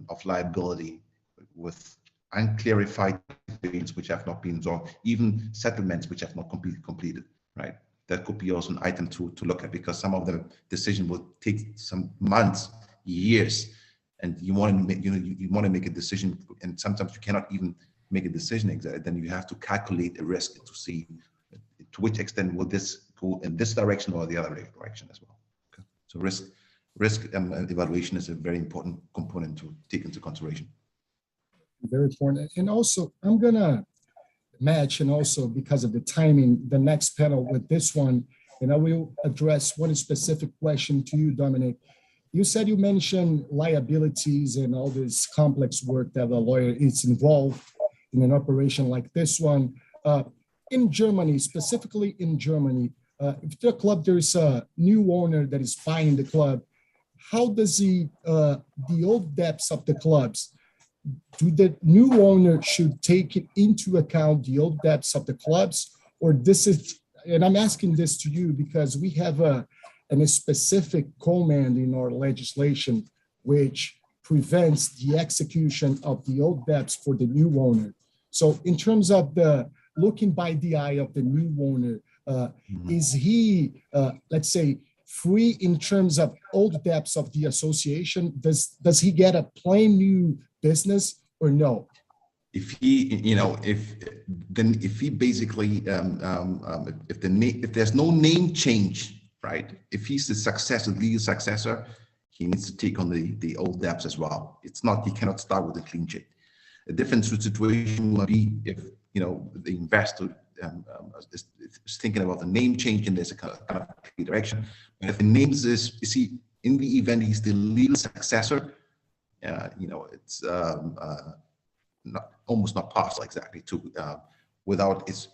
D: of liability with unclarified things which have not been resolved, even settlements which have not completed, right? That could be also an item to look at, because some of the decision will take some months, years, and you want to make a decision, and sometimes you cannot even make a decision exactly. Then you have to calculate the risk to see to which extent will this go in this direction or the other direction as well. Okay. So risk evaluation is a very important component to take into consideration.
B: Very important. And also, I'm gonna match, and also because of the timing, the next panel with this one, and I will address one specific question to you, Dominic. You said you mentioned liabilities and all this complex work that a lawyer is involved in an operation like this one. In Germany, specifically in Germany, if the club, there is a new owner that is buying the club, how does the old debts of the clubs, do the new owner should take it into account, the old debts of the clubs, or this is, and I'm asking this to you because we have a specific command in our legislation which prevents the execution of the old debts for the new owner. So in terms of the looking by the eye of the new owner, is he, let's say, free in terms of old debts of the association? Does he get a plain new business or no?
D: If he basically if there's no name change, right? If he's the legal successor, he needs to take on the old debts as well. It's not, he cannot start with a clean sheet. A different situation would be if the investor is thinking about the name change and there's a kind of direction. But if the names is he in the event he's the legal successor, it's almost not possible exactly to without its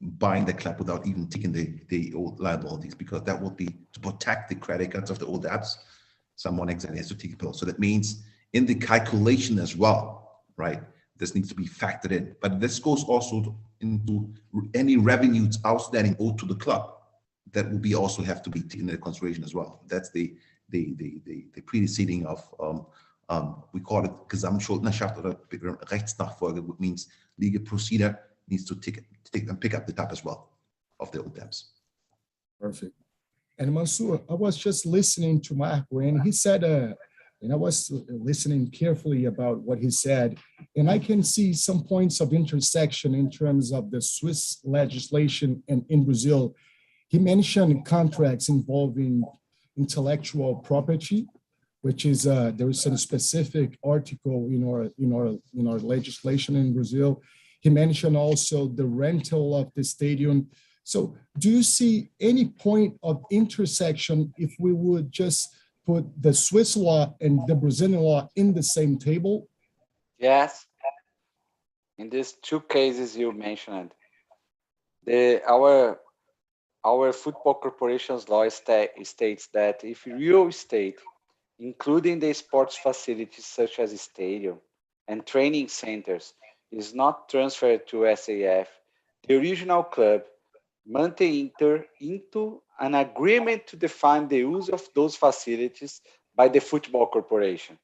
D: buying the club without even taking the old liabilities, because that would be to protect the credit cards of the old debts. Someone exactly has to take a pill. So that means in the calculation as well, right? This needs to be factored in. But this goes also into any revenues outstanding owed to the club. That will be also have to be taken into consideration as well. That's the preceding of we call it Gesamtschuldnerschaft oder Rechtsnachfolge, which means legal procedure needs to pick up the tab as well of the old debts.
B: Perfect. And Manssur, I was just listening to Marco, and he said, and I was listening carefully about what he said, and I can see some points of intersection in terms of the Swiss legislation and in Brazil. He mentioned contracts involving intellectual property, which is there is a specific article in our legislation in Brazil. He mentioned also the rental of the stadium. So do you see any point of intersection if we would just put the Swiss law and the Brazilian law in the same table?
E: Yes. In these two cases you mentioned, our football corporation's law states that if real estate, including the sports facilities such as stadium and training centers, is not transferred to SAF, the original club must enter into an agreement to define the use of those facilities by the football corporation.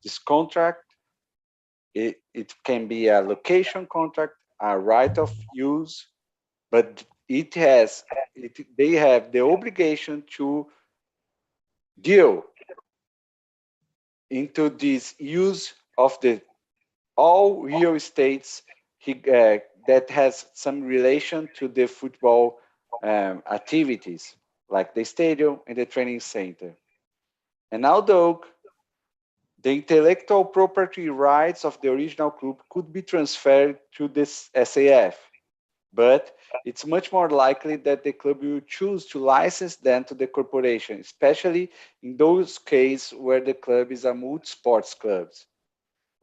E: This contract, it can be a location contract, a right of use, but they have the obligation to deal into this use of all real estates that has some relation to the football activities, like the stadium and the training center. And although the intellectual property rights of the original club could be transferred to this SAF, but it's much more likely that the club will choose to license them to the corporation, especially in those cases where the club is a multi-sports club.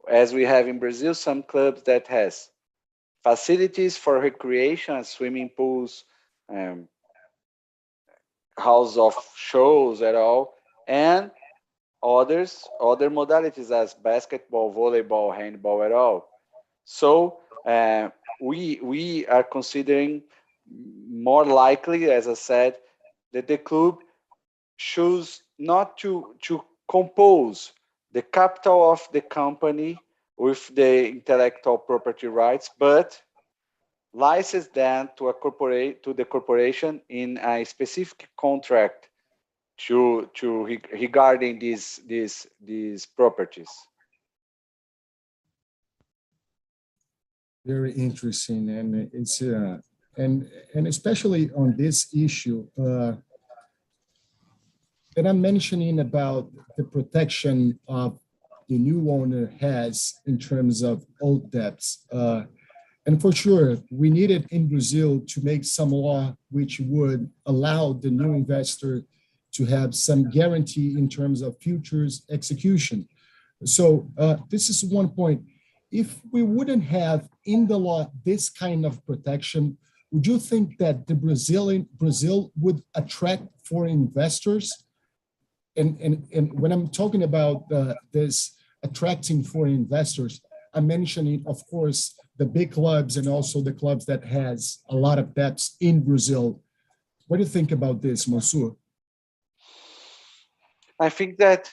E: As we have in Brazil, some clubs that has facilities for recreation, swimming pools, house of shows at all, and other modalities as basketball, volleyball, handball at all. So we are considering more likely, as I said, that the club choose not to compose the capital of the company with the intellectual property rights, but license them to the corporation in a specific contract regarding these properties.
B: Very interesting, and it's and especially on this issue that I'm mentioning about the protection of the new owner has in terms of old debts. And for sure, we needed in Brazil to make some law which would allow the new investor to have some guarantee in terms of futures execution. So this is one point. If we wouldn't have in the law this kind of protection, would you think that the Brazil would attract foreign investors? And when I'm talking about this attracting foreign investors, I'm mentioning, of course, the big clubs and also the clubs that has a lot of debts in Brazil. What do you think about this, Manssur?
E: I think that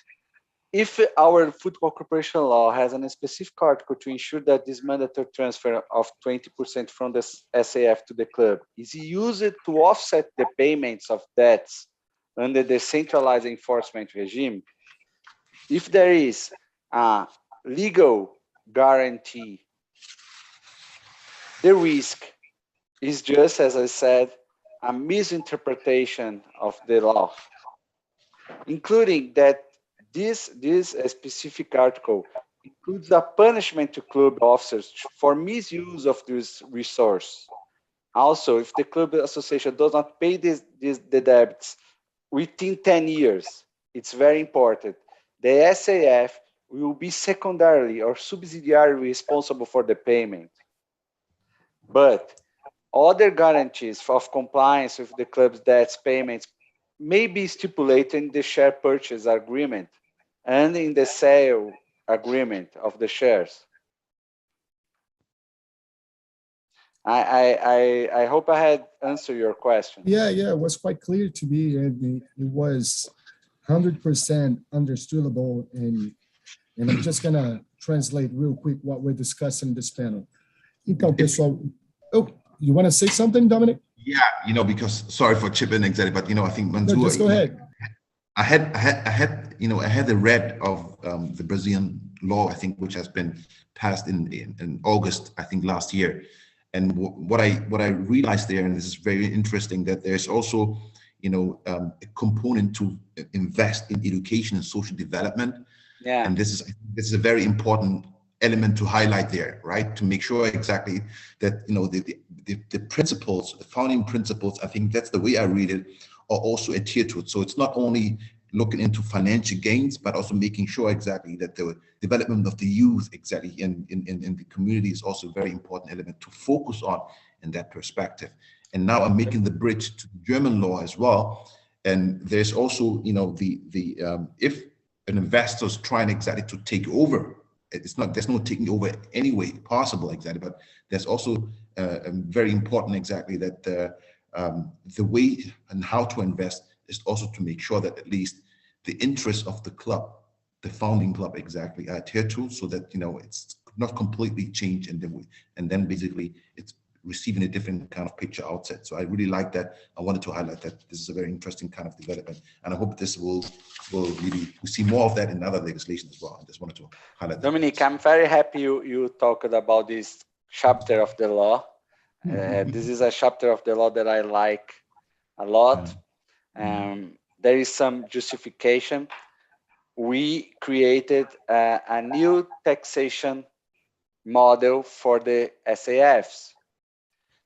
E: if our football corporation law has a specific article to ensure that this mandatory transfer of 20% from the SAF to the club is used to offset the payments of debts under the centralized enforcement regime, if there is a legal guarantee, the risk is just, as I said, a misinterpretation of the law, including that this specific article includes a punishment to club officers for misuse of this resource. Also, if the club association does not pay the debts within 10 years, it's very important. The SAF will be secondarily or subsidiarily responsible for the payment. But other guarantees of compliance with the club's debts payments may be stipulated in the share purchase agreement and in the sale agreement of the shares. I hope I had answered your question.
B: Yeah, it was quite clear to me, and it was 100% understandable. And I'm just going to translate real quick what we're discussing in this panel. Então, pessoal, you want to say something, Dominic?
D: Yeah, because sorry for chipping exactly, but I think Manssur,
B: No, just go ahead.
D: I had the read of the Brazilian law, I think, which has been passed in August, I think, last year. And what I realized there, and this is very interesting, that there's also a component to invest in education and social development.
E: Yeah.
D: And this is a very important element to highlight there, right? To make sure exactly that the principles, the founding principles, I think that's the way I read it, are also adhered to it. So it's not only looking into financial gains, but also making sure exactly that the development of the youth exactly in the community is also a very important element to focus on in that perspective. And now I'm making the bridge to German law as well. And there's also, if an investor is trying exactly to take over, there's no taking over any way possible exactly, but there's also very important exactly that the way and how to invest is also to make sure that at least the interests of the club, the founding club exactly, are adhered to, so that it's not completely changed, and then basically it's receiving a different kind of picture outset. So I really like that. I wanted to highlight that this is a very interesting kind of development, and I hope this will really, we see more of that in other legislation as well. I just wanted to highlight that.
E: Dominique, I'm very happy you talked about this chapter of the law. This is a chapter of the law that I like a lot. There is some justification. We created a new taxation model for the SAFs.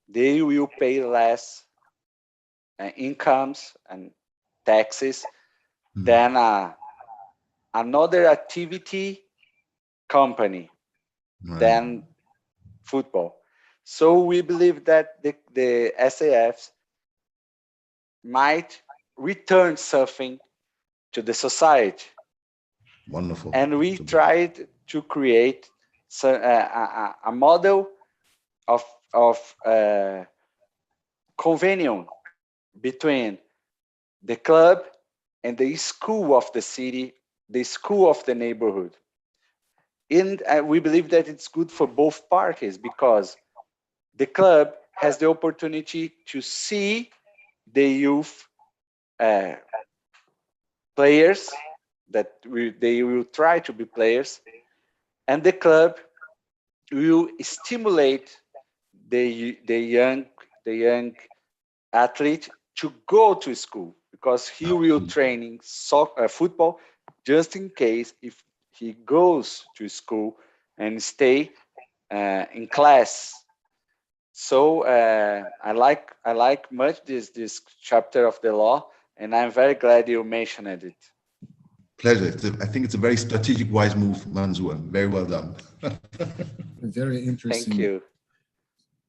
E: They will pay less incomes and taxes than another activity company than football. So we believe that the SAFs might return something to the society.
D: Wonderful.
E: And we tried to create a model of convenience between the club and the school of the city, the school of the neighborhood. And we believe that it's good for both parties, because the club has the opportunity to see the youth players that they will try to be players, and the club will stimulate the young athlete to go to school, because he will train in football just in case if he goes to school and stay in class. So I like much this chapter of the law, and I'm very glad you mentioned it.
D: Pleasure. I think it's a very strategic, wise move, Manssur. Very well done.
B: Very interesting.
E: Thank you.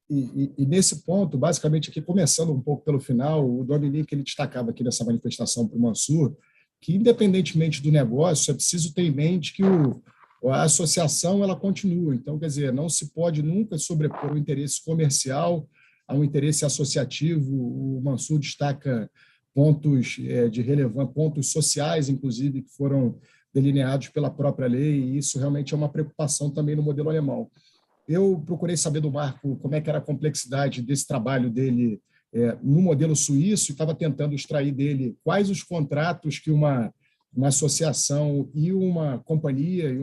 B: E nesse ponto, basicamente, aqui começando um pouco pelo final, o Dominique ele destacava aqui nessa manifestação para o Manssur que, independentemente do negócio, é preciso ter em mente que a associação ela continua. Então, quer dizer, não se pode nunca sobrepor o interesse comercial a um interesse associativo. O Manssur destaca pontos de relevância, pontos sociais, inclusive, que foram delineados pela própria lei, e isso realmente é uma preocupação também no modelo alemão. Eu procurei saber do Marco como é que era a complexidade desse trabalho dele no modelo suíço, e estava tentando extrair dele quais os contratos que uma associação e uma companhia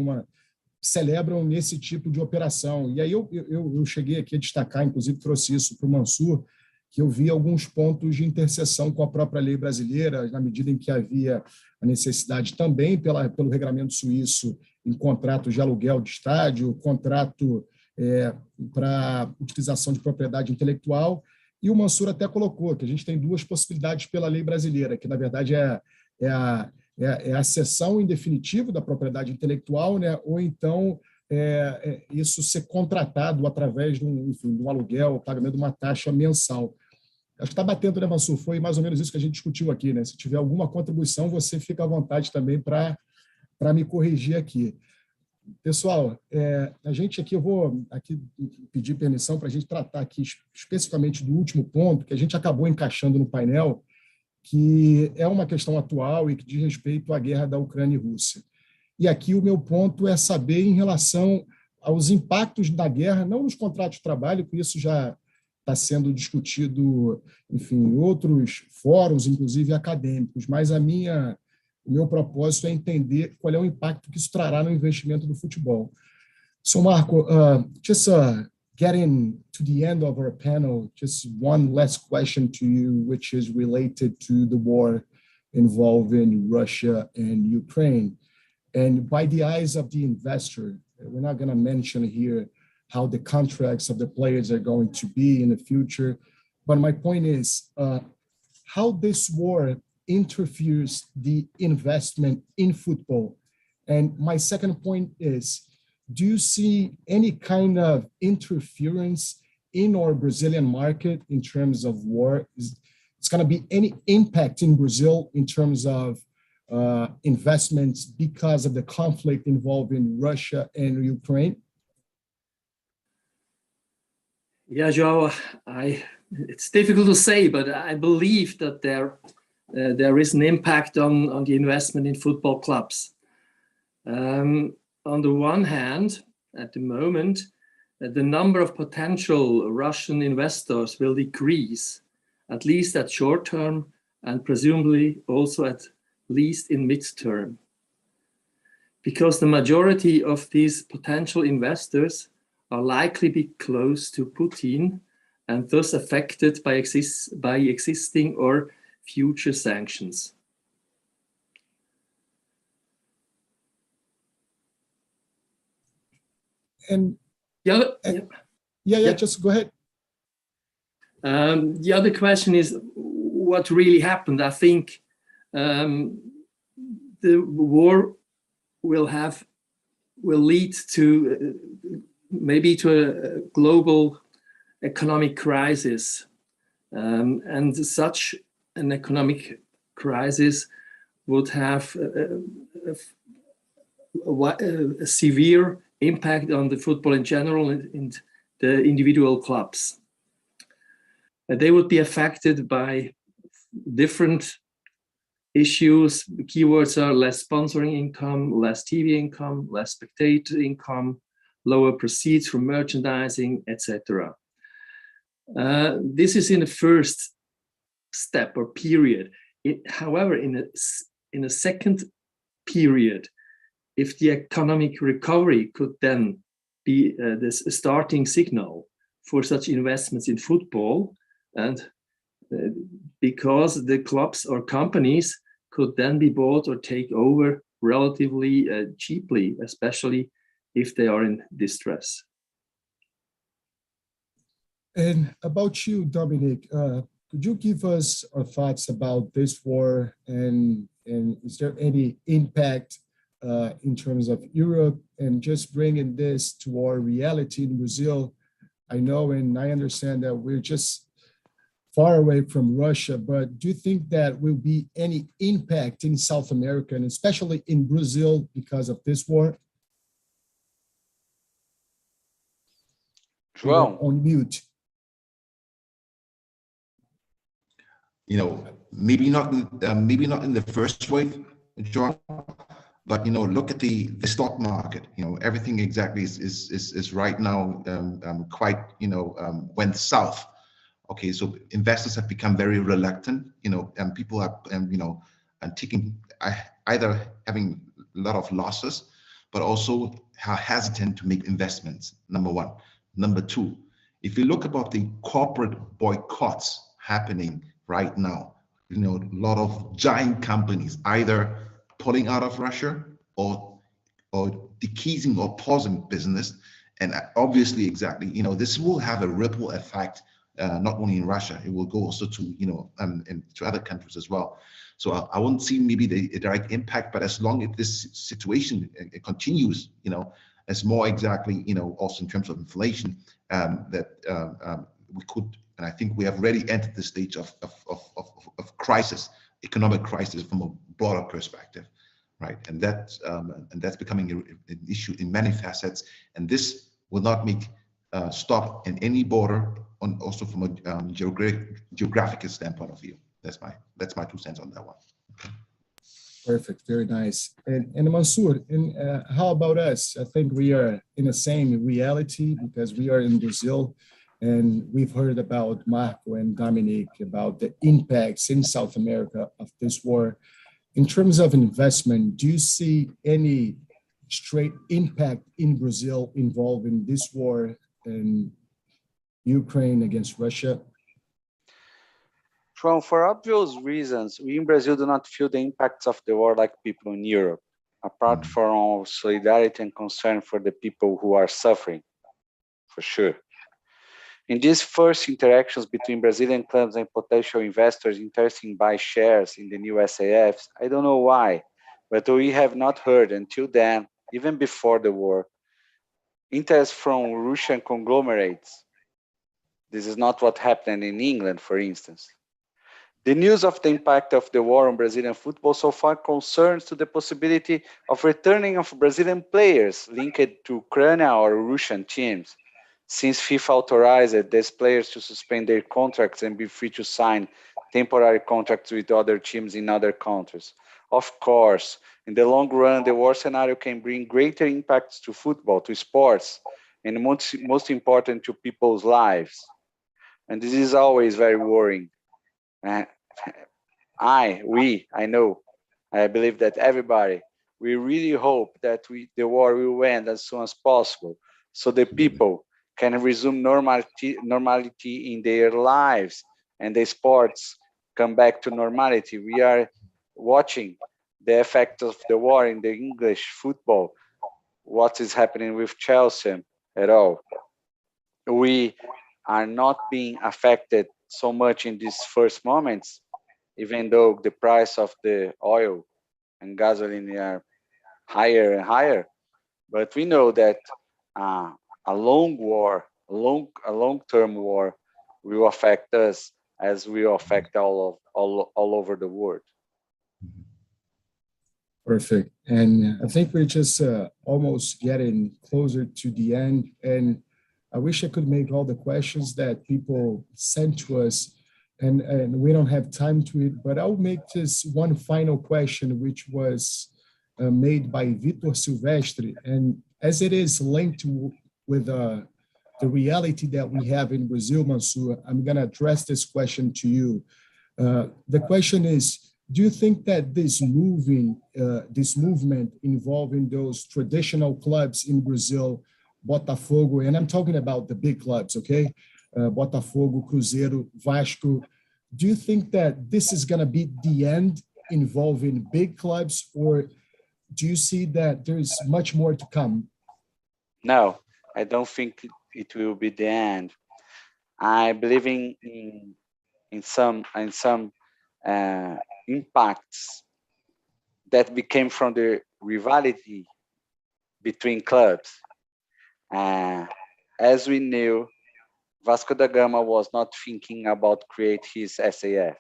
B: celebram nesse tipo de operação. E aí eu cheguei aqui a destacar, inclusive trouxe isso para o Manssur, que eu vi alguns pontos de interseção com a própria lei brasileira, na medida em que havia a necessidade também pelo regulamento suíço em contratos de aluguel de estádio, contrato para utilização de propriedade intelectual, e o Manssur até colocou que a gente tem duas possibilidades pela lei brasileira, que na verdade é a cessão em definitivo da propriedade intelectual, né? Ou então isso ser contratado através de um aluguel, o pagamento de uma taxa mensal. Acho que está batendo, né, Manssur? Foi mais ou menos isso que a gente discutiu aqui, né? Se tiver alguma contribuição, você fica à vontade também para me corrigir aqui. Pessoal, a gente aqui, eu vou aqui pedir permissão para a gente tratar aqui especificamente do último ponto que a gente acabou encaixando no painel, que é uma questão atual e que diz respeito à guerra da Ucrânia e Rússia. E aqui o meu ponto é saber em relação aos impactos da guerra, não nos contratos de trabalho, que isso já está sendo discutido, enfim, em outros fóruns, inclusive acadêmicos, mas o meu propósito é entender qual é o impacto que isso trará no investimento do futebol. So, Marco, just getting to the end of our panel, just one last question to you, which is related to the war involving Russia and Ukraine. And by the eyes of the investor, we're not going to mention here how the contracts of the players are going to be in the future. But my point is how this war interferes the investment in football. And my second point is, do you see any kind of interference in our Brazilian market in terms of war? It's going to be any impact in Brazil in terms of investments because of the conflict involving Russia and Ukraine?
C: Yeah, João, it's difficult to say, but I believe that there is an impact on the investment in football clubs. On the one hand, at the moment, the number of potential Russian investors will decrease, at least at short term, and presumably also at least in mid-term. Because the majority of these potential investors are likely be close to Putin and thus affected by existing or future sanctions.
B: And
C: yeah,
B: just go ahead.
C: The other question is what really happened. I think the war will lead to maybe to a global economic crisis, and such an economic crisis would have a severe impact on the football in general and the individual clubs. They would be affected by different issues. The keywords are less sponsoring income, less TV income, less spectator income, lower proceeds from merchandising, etc. This is in the first step or period. However, in a second period, if the economic recovery could then be the starting signal for such investments in football, and because the clubs or companies could then be bought or take over relatively cheaply, especially if they are in distress.
B: And about you, Dominique, could you give us our thoughts about this war, and is there any impact in terms of Europe, and just bringing this to our reality in Brazil? I know and I understand that we're just far away from Russia, but do you think that will be any impact in South America, and especially in Brazil, because of this war?
E: João.
B: On mute.
D: Maybe not in the first wave, John, but look at the stock market. Everything exactly is right now quite went south. Okay, so investors have become very reluctant, and people are and taking either having a lot of losses, but also are hesitant to make investments. Number one. Number two, if you look about the corporate boycotts happening right now, a lot of giant companies either pulling out of Russia or decreasing or pausing business, and obviously, this will have a ripple effect, not only in Russia. It will go also to and to other countries as well. So I won't see maybe the direct impact, but as long as this situation continues, as more exactly, also in terms of inflation, that we could, and I think we have already entered the stage of crisis, economic crisis from a broader perspective. right? And that's becoming an issue in many facets. And this will not make stop in any border, also from a geographic standpoint of view. That's my 2 cents on that one. Okay.
B: Perfect, very nice. And Manssur, how about us? I think we are in the same reality because we are in Brazil, and we've heard about Marco and Dominique about the impacts in South America of this war. In terms of investment, do you see any straight impact in Brazil involving this war in Ukraine against Russia?
E: For obvious reasons, we in Brazil do not feel the impacts of the war like people in Europe, apart from our solidarity and concern for the people who are suffering, for sure. In these first interactions between Brazilian clubs and potential investors interested in buy shares in the new SAFs, I don't know why, but we have not heard until then, even before the war, interest from Russian conglomerates. This is not what happened in England, for instance. The news of the impact of the war on Brazilian football so far concerns to the possibility of returning of Brazilian players linked to Ukraine or Russian teams, since FIFA authorized these players to suspend their contracts and be free to sign temporary contracts with other teams in other countries. Of course, in the long run, the war scenario can bring greater impacts to football, to sports, and most important, to people's lives. And this is always very worrying. I know, I believe that everybody, we really hope that the war will end as soon as possible, so the people can resume normality in their lives and the sports come back to normality. We are watching the effect of the war in the English football, what is happening with Chelsea at all. We are not being affected so much in these first moments, even though the price of the oil and gasoline are higher and higher. But we know that a long-term war will affect us as will affect all over the world.
B: Perfect. And I think we're just almost getting closer to the end. And I wish I could make all the questions that people sent to us, and we don't have time to it, but I'll make this one final question, which was made by Vitor Silvestre. And as it is linked with the reality that we have in Brazil, Manssur, I'm going to address this question to you. The question is, do you think that this movement involving those traditional clubs in Brazil, Botafogo, and I'm talking about the big clubs, okay? Botafogo, Cruzeiro, Vasco, do you think that this is going to be the end involving big clubs, or do you see that there's much more to come?
E: No, I don't think it will be the end. I believe in some impacts that became from the rivalry between clubs. As we knew, Vasco da Gama was not thinking about create his SAF.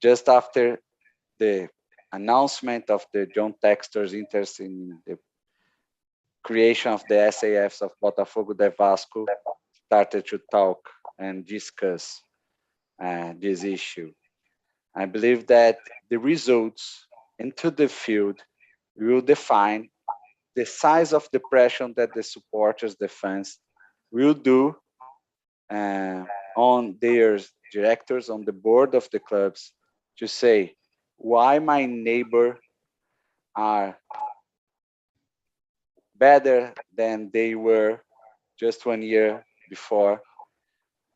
E: Just after the announcement of the John Textor's interest in the creation of the SAFs of Botafogo de Vasco, started to talk and discuss this issue. I believe that the results into the field will define the size of the pressure that the supporters, the fans, will do on their directors, on the board of the clubs, to say why my neighbor are better than they were just 1 year before,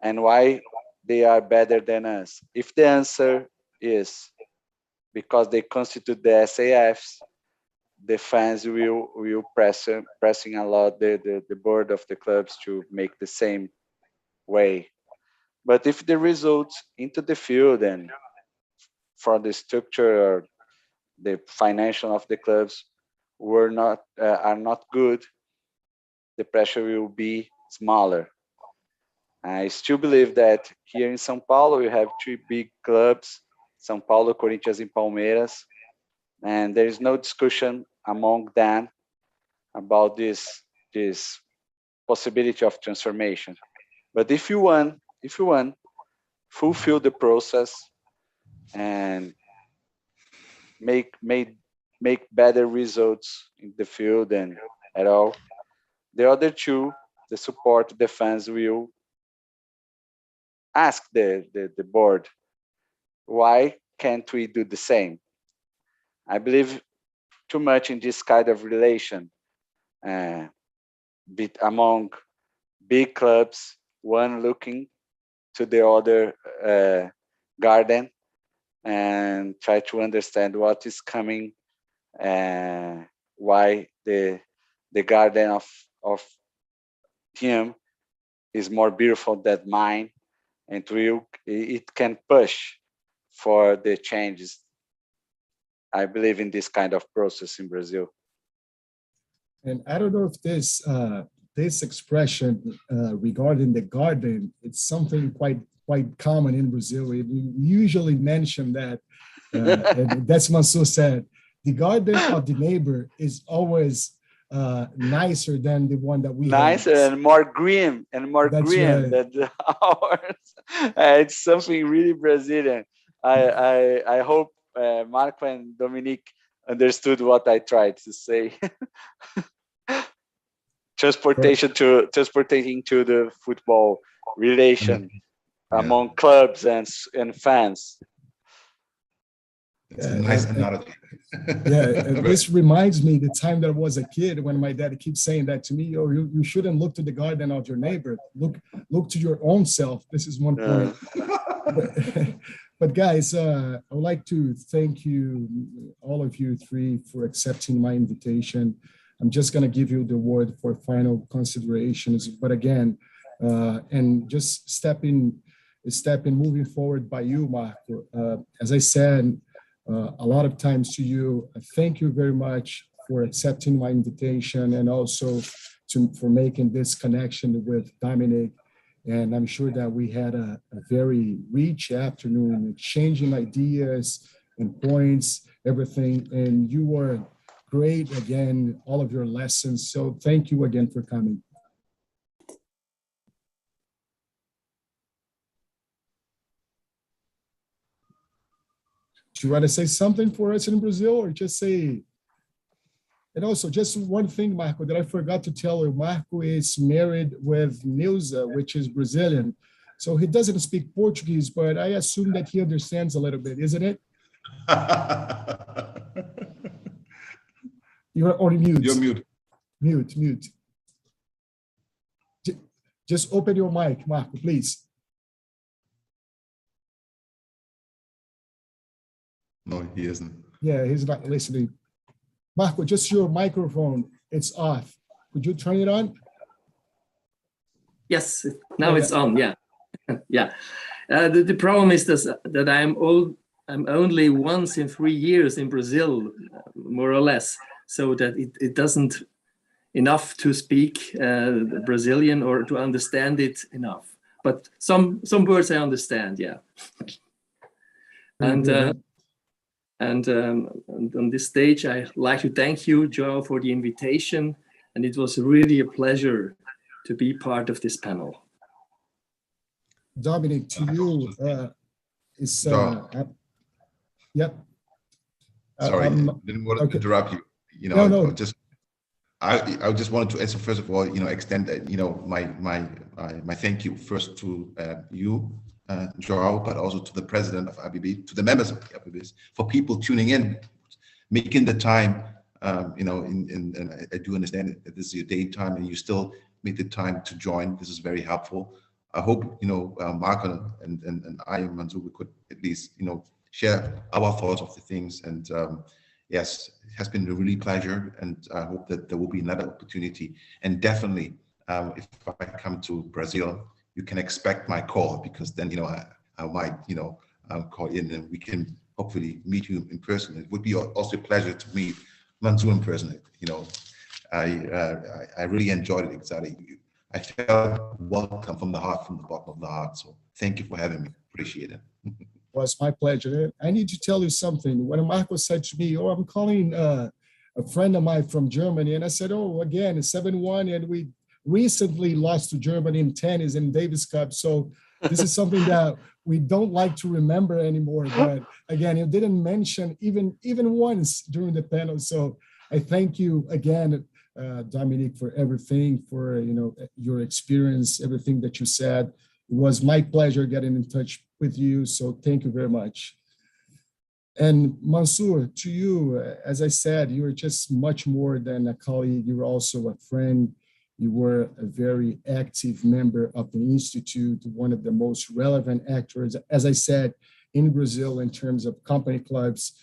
E: and why they are better than us. If the answer is because they constitute the SAFs, the fans will pressing a lot the board of the clubs to make the same way. But if the results into the field and for the structure or the financial of the clubs are not good, the pressure will be smaller. I still believe that here in São Paulo, we have 3 big clubs, São Paulo, Corinthians, and Palmeiras, and there is no discussion among them about this possibility of transformation. But if you want, fulfill the process and make better results in the field and at all. The other two, the support, the fans will ask the board, why can't we do the same? I believe too much in this kind of relation among big clubs, one looking to the other garden and try to understand what is coming, why the garden of him is more beautiful than mine, and it can push for the changes. I believe in this kind of process in Brazil.
B: And I don't know if this expression regarding the garden, it's something quite common in Brazil. We usually mention that, and that's Manssur said, the garden of the neighbor is always nicer than the one that we
E: nicer
B: have.
E: And more green than ours. It's something really Brazilian. I hope Marco and Dominique understood what I tried to say. Transporting to the football relation among clubs and fans.
D: It's a nice analogy.
B: This reminds me the time that I was a kid when my dad keeps saying that to me. Oh, you shouldn't look to the garden of your neighbor. Look to your own self. This is one point. But guys, I would like to thank you, all of you three, for accepting my invitation. I'm just going to give you the word for final considerations. But again, and just moving forward by you, Marco. As I said a lot of times to you, thank you very much for accepting my invitation and also for making this connection with Dominique. And I'm sure that we had a very rich afternoon, exchanging ideas and points, everything. And you were great again, all of your lessons. So thank you again for coming. Do you want to say something for us in Brazil, or just say? And also, just one thing, Marco, that I forgot to tell you. Marco is married with Nilza, which is Brazilian. So he doesn't speak Portuguese, but I assume that he understands a little bit, isn't it? You're on mute.
D: You're mute.
B: Mute. Just open your mic, Marco, please.
D: No, he isn't.
B: Yeah, he's not listening. Marco, just your microphone, it's off. Could you turn it on?
C: Yes, now it's on, yeah. Yeah. The problem is that I'm only once in 3 years in Brazil, more or less, so that it doesn't enough to speak Brazilian or to understand it enough. But some words I understand, yeah. And on this stage, I'd like to thank you, Joao, for the invitation. And it was really a pleasure to be part of this panel.
B: Dominique, to you, yep.
D: Sorry, didn't want to interrupt you. You know, no. I just wanted to answer, first of all, extend, my thank you first to you, Joao, but also to the president of IBB, to the members of the IBB, for people tuning in, making the time. And I do understand that this is your daytime, and you still make the time to join. This is very helpful. I hope Marco and I, Manssur, we could at least share our thoughts of the things. And yes, it has been a really pleasure, and I hope that there will be another opportunity. And definitely, if I come to Brazil, you can expect my call, because then I might I'll call in and we can hopefully meet you in person. It would be also a pleasure to meet Manssur in person. I really enjoyed it. Exactly. I felt welcome from the heart, from the bottom of the heart. So thank you for having me. Appreciate it.
B: was my pleasure. I need to tell you something. When Marco said to me, "Oh, I'm calling a friend of mine from Germany," and I said, "Oh, again, it's 7-1, and we recently lost to Germany in tennis in Davis Cup. So this is something that we don't like to remember anymore." But again, you didn't mention even once during the panel. So I thank you again, Dominique, for everything, for your experience, everything that you said. It was my pleasure getting in touch with you. So thank you very much. And Manssur, to you, as I said, you are just much more than a colleague. You're also a friend. You were a very active member of the Institute, one of the most relevant actors, as I said, in Brazil in terms of company clubs.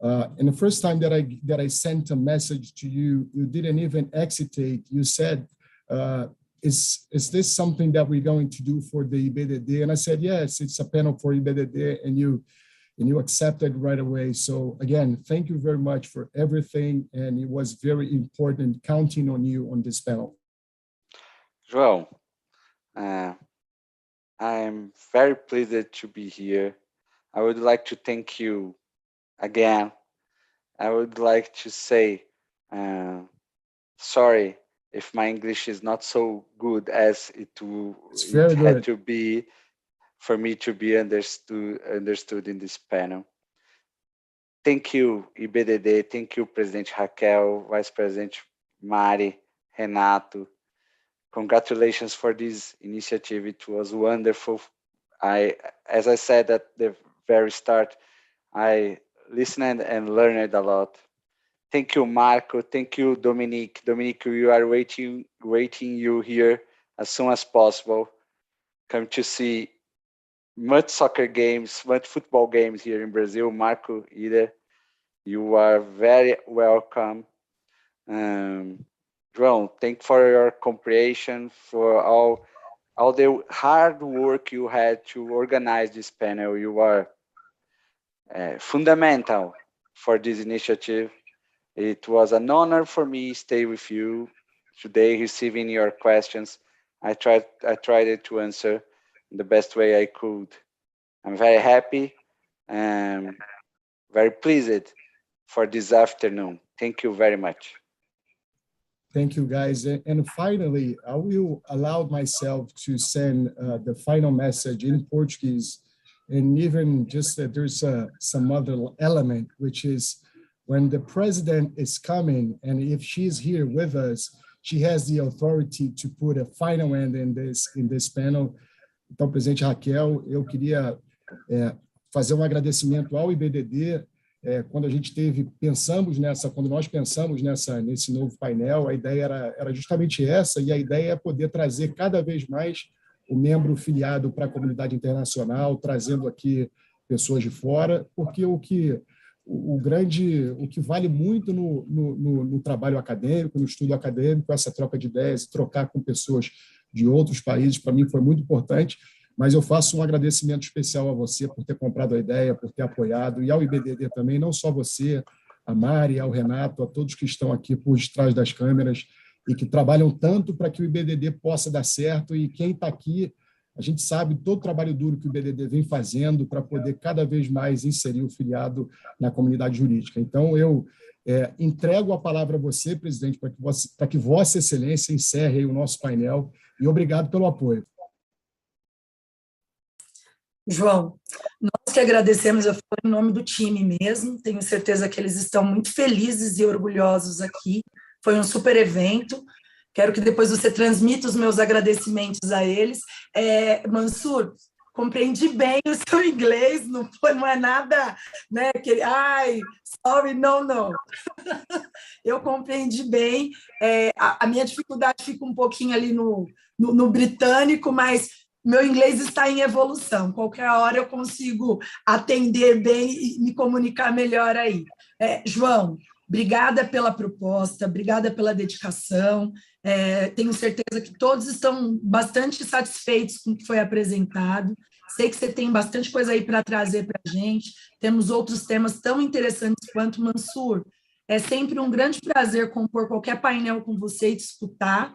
B: And the first time that I sent a message to you, you didn't even hesitate. You said, is this something that we're going to do for the IBDD? And I said, yes, it's a panel for IBDD, and you accepted right away. So again, thank you very much for everything. And it was very important counting on you on this panel.
E: João, I'm very pleased to be here. I would like to thank you again. I would like to say, sorry if my English is not so good as it had to be for me to be understood in this panel. Thank you, IBDD. Thank you, President Raquel, Vice President Mari, Renato. Congratulations for this initiative. It was wonderful. As I said at the very start, I listened and learned a lot. Thank you, Marco. Thank you, Dominique. Dominique, we are waiting you here as soon as possible. Come to see much soccer games, much football games here in Brazil. Marco, either. You are very welcome. João, thank you for your comprehension, for all the hard work you had to organize this panel. You are fundamental for this initiative. It was an honor for me to stay with you today, receiving your questions. I tried to answer in the best way I could. I'm very happy and very pleased for this afternoon. Thank you very much.
B: Thank you, guys. And finally, I will allow myself to send the final message in Portuguese. And even just that there's some other element, which is when the president is coming, and if she's here with us, she has the authority to put a final end in this panel. Então, presidente Raquel, eu queria fazer um agradecimento ao IBDD. Quando nós pensamos nesse novo painel, a ideia era justamente essa, e a ideia é poder trazer cada vez mais o membro filiado para a comunidade internacional, trazendo aqui pessoas de fora, porque o que vale muito no trabalho acadêmico, no estudo acadêmico, essa troca de ideias, trocar com pessoas de outros países, para mim foi muito importante. Mas eu faço um agradecimento especial a você por ter comprado a ideia, por ter apoiado, e ao IBDD também, não só você, a Mari, ao Renato, a todos que estão aqui por detrás das câmeras e que trabalham tanto para que o IBDD possa dar certo. E quem está aqui, a gente sabe todo o trabalho duro que o IBDD vem fazendo para poder cada vez mais inserir o filiado na comunidade jurídica. Então, eu entrego a palavra a você, presidente, para que Vossa Excelência encerre aí o nosso painel, e obrigado pelo apoio.
F: João, nós que agradecemos, eu falo em nome do time mesmo, tenho certeza que eles estão muito felizes e orgulhosos aqui, foi um super evento, quero que depois você transmita os meus agradecimentos a eles. Manssur, compreendi bem o seu inglês, não é nada, né, sorry, não. Eu compreendi bem, a minha dificuldade fica um pouquinho ali no britânico, mas meu inglês está em evolução. Qualquer hora eu consigo atender bem e me comunicar melhor aí. João, obrigada pela proposta, obrigada pela dedicação. Tenho certeza que todos estão bastante satisfeitos com o que foi apresentado. Sei que você tem bastante coisa aí para trazer para a gente. Temos outros temas tão interessantes quanto Manssur. É sempre um grande prazer compor qualquer painel com você e te escutar.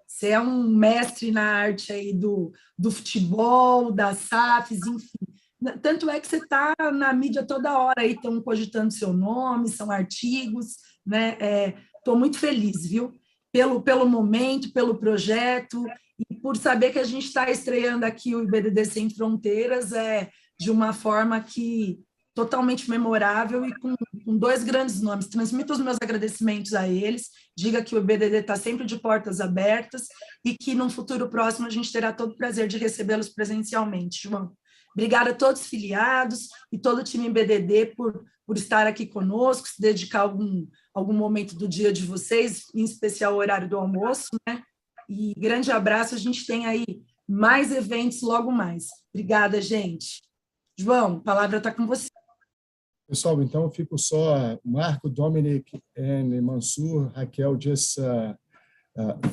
F: Você é um mestre na arte aí do futebol, das SAFs, enfim. Tanto é que você está na mídia toda hora aí, estão cogitando seu nome, são artigos, né? Estou muito feliz, viu? Pelo momento, pelo projeto, e por saber que a gente está estreando aqui o IBDD Sem Fronteiras de uma forma que totalmente memorável e com 2 grandes nomes. Transmito os meus agradecimentos a eles, diga que o IBDD está sempre de portas abertas e que num futuro próximo a gente terá todo o prazer de recebê-los presencialmente, João. Obrigada a todos os filiados e todo o time IBDD por estar aqui conosco, se dedicar algum momento do dia de vocês, em especial o horário do almoço, né? E grande abraço, a gente tem aí mais eventos logo mais. Obrigada, gente. João, a palavra está com você.
B: Pessoal, então eu fico só, Marco, Dominique and Manssur, Raquel, just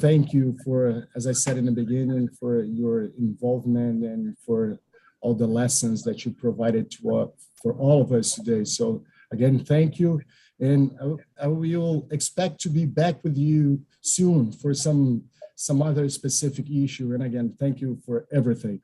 B: thank you for, as I said in the beginning, for your involvement and for all the lessons that you provided for all of us today. So again, thank you. And I will expect to be back with you soon for some other specific issue. And again, thank you for everything.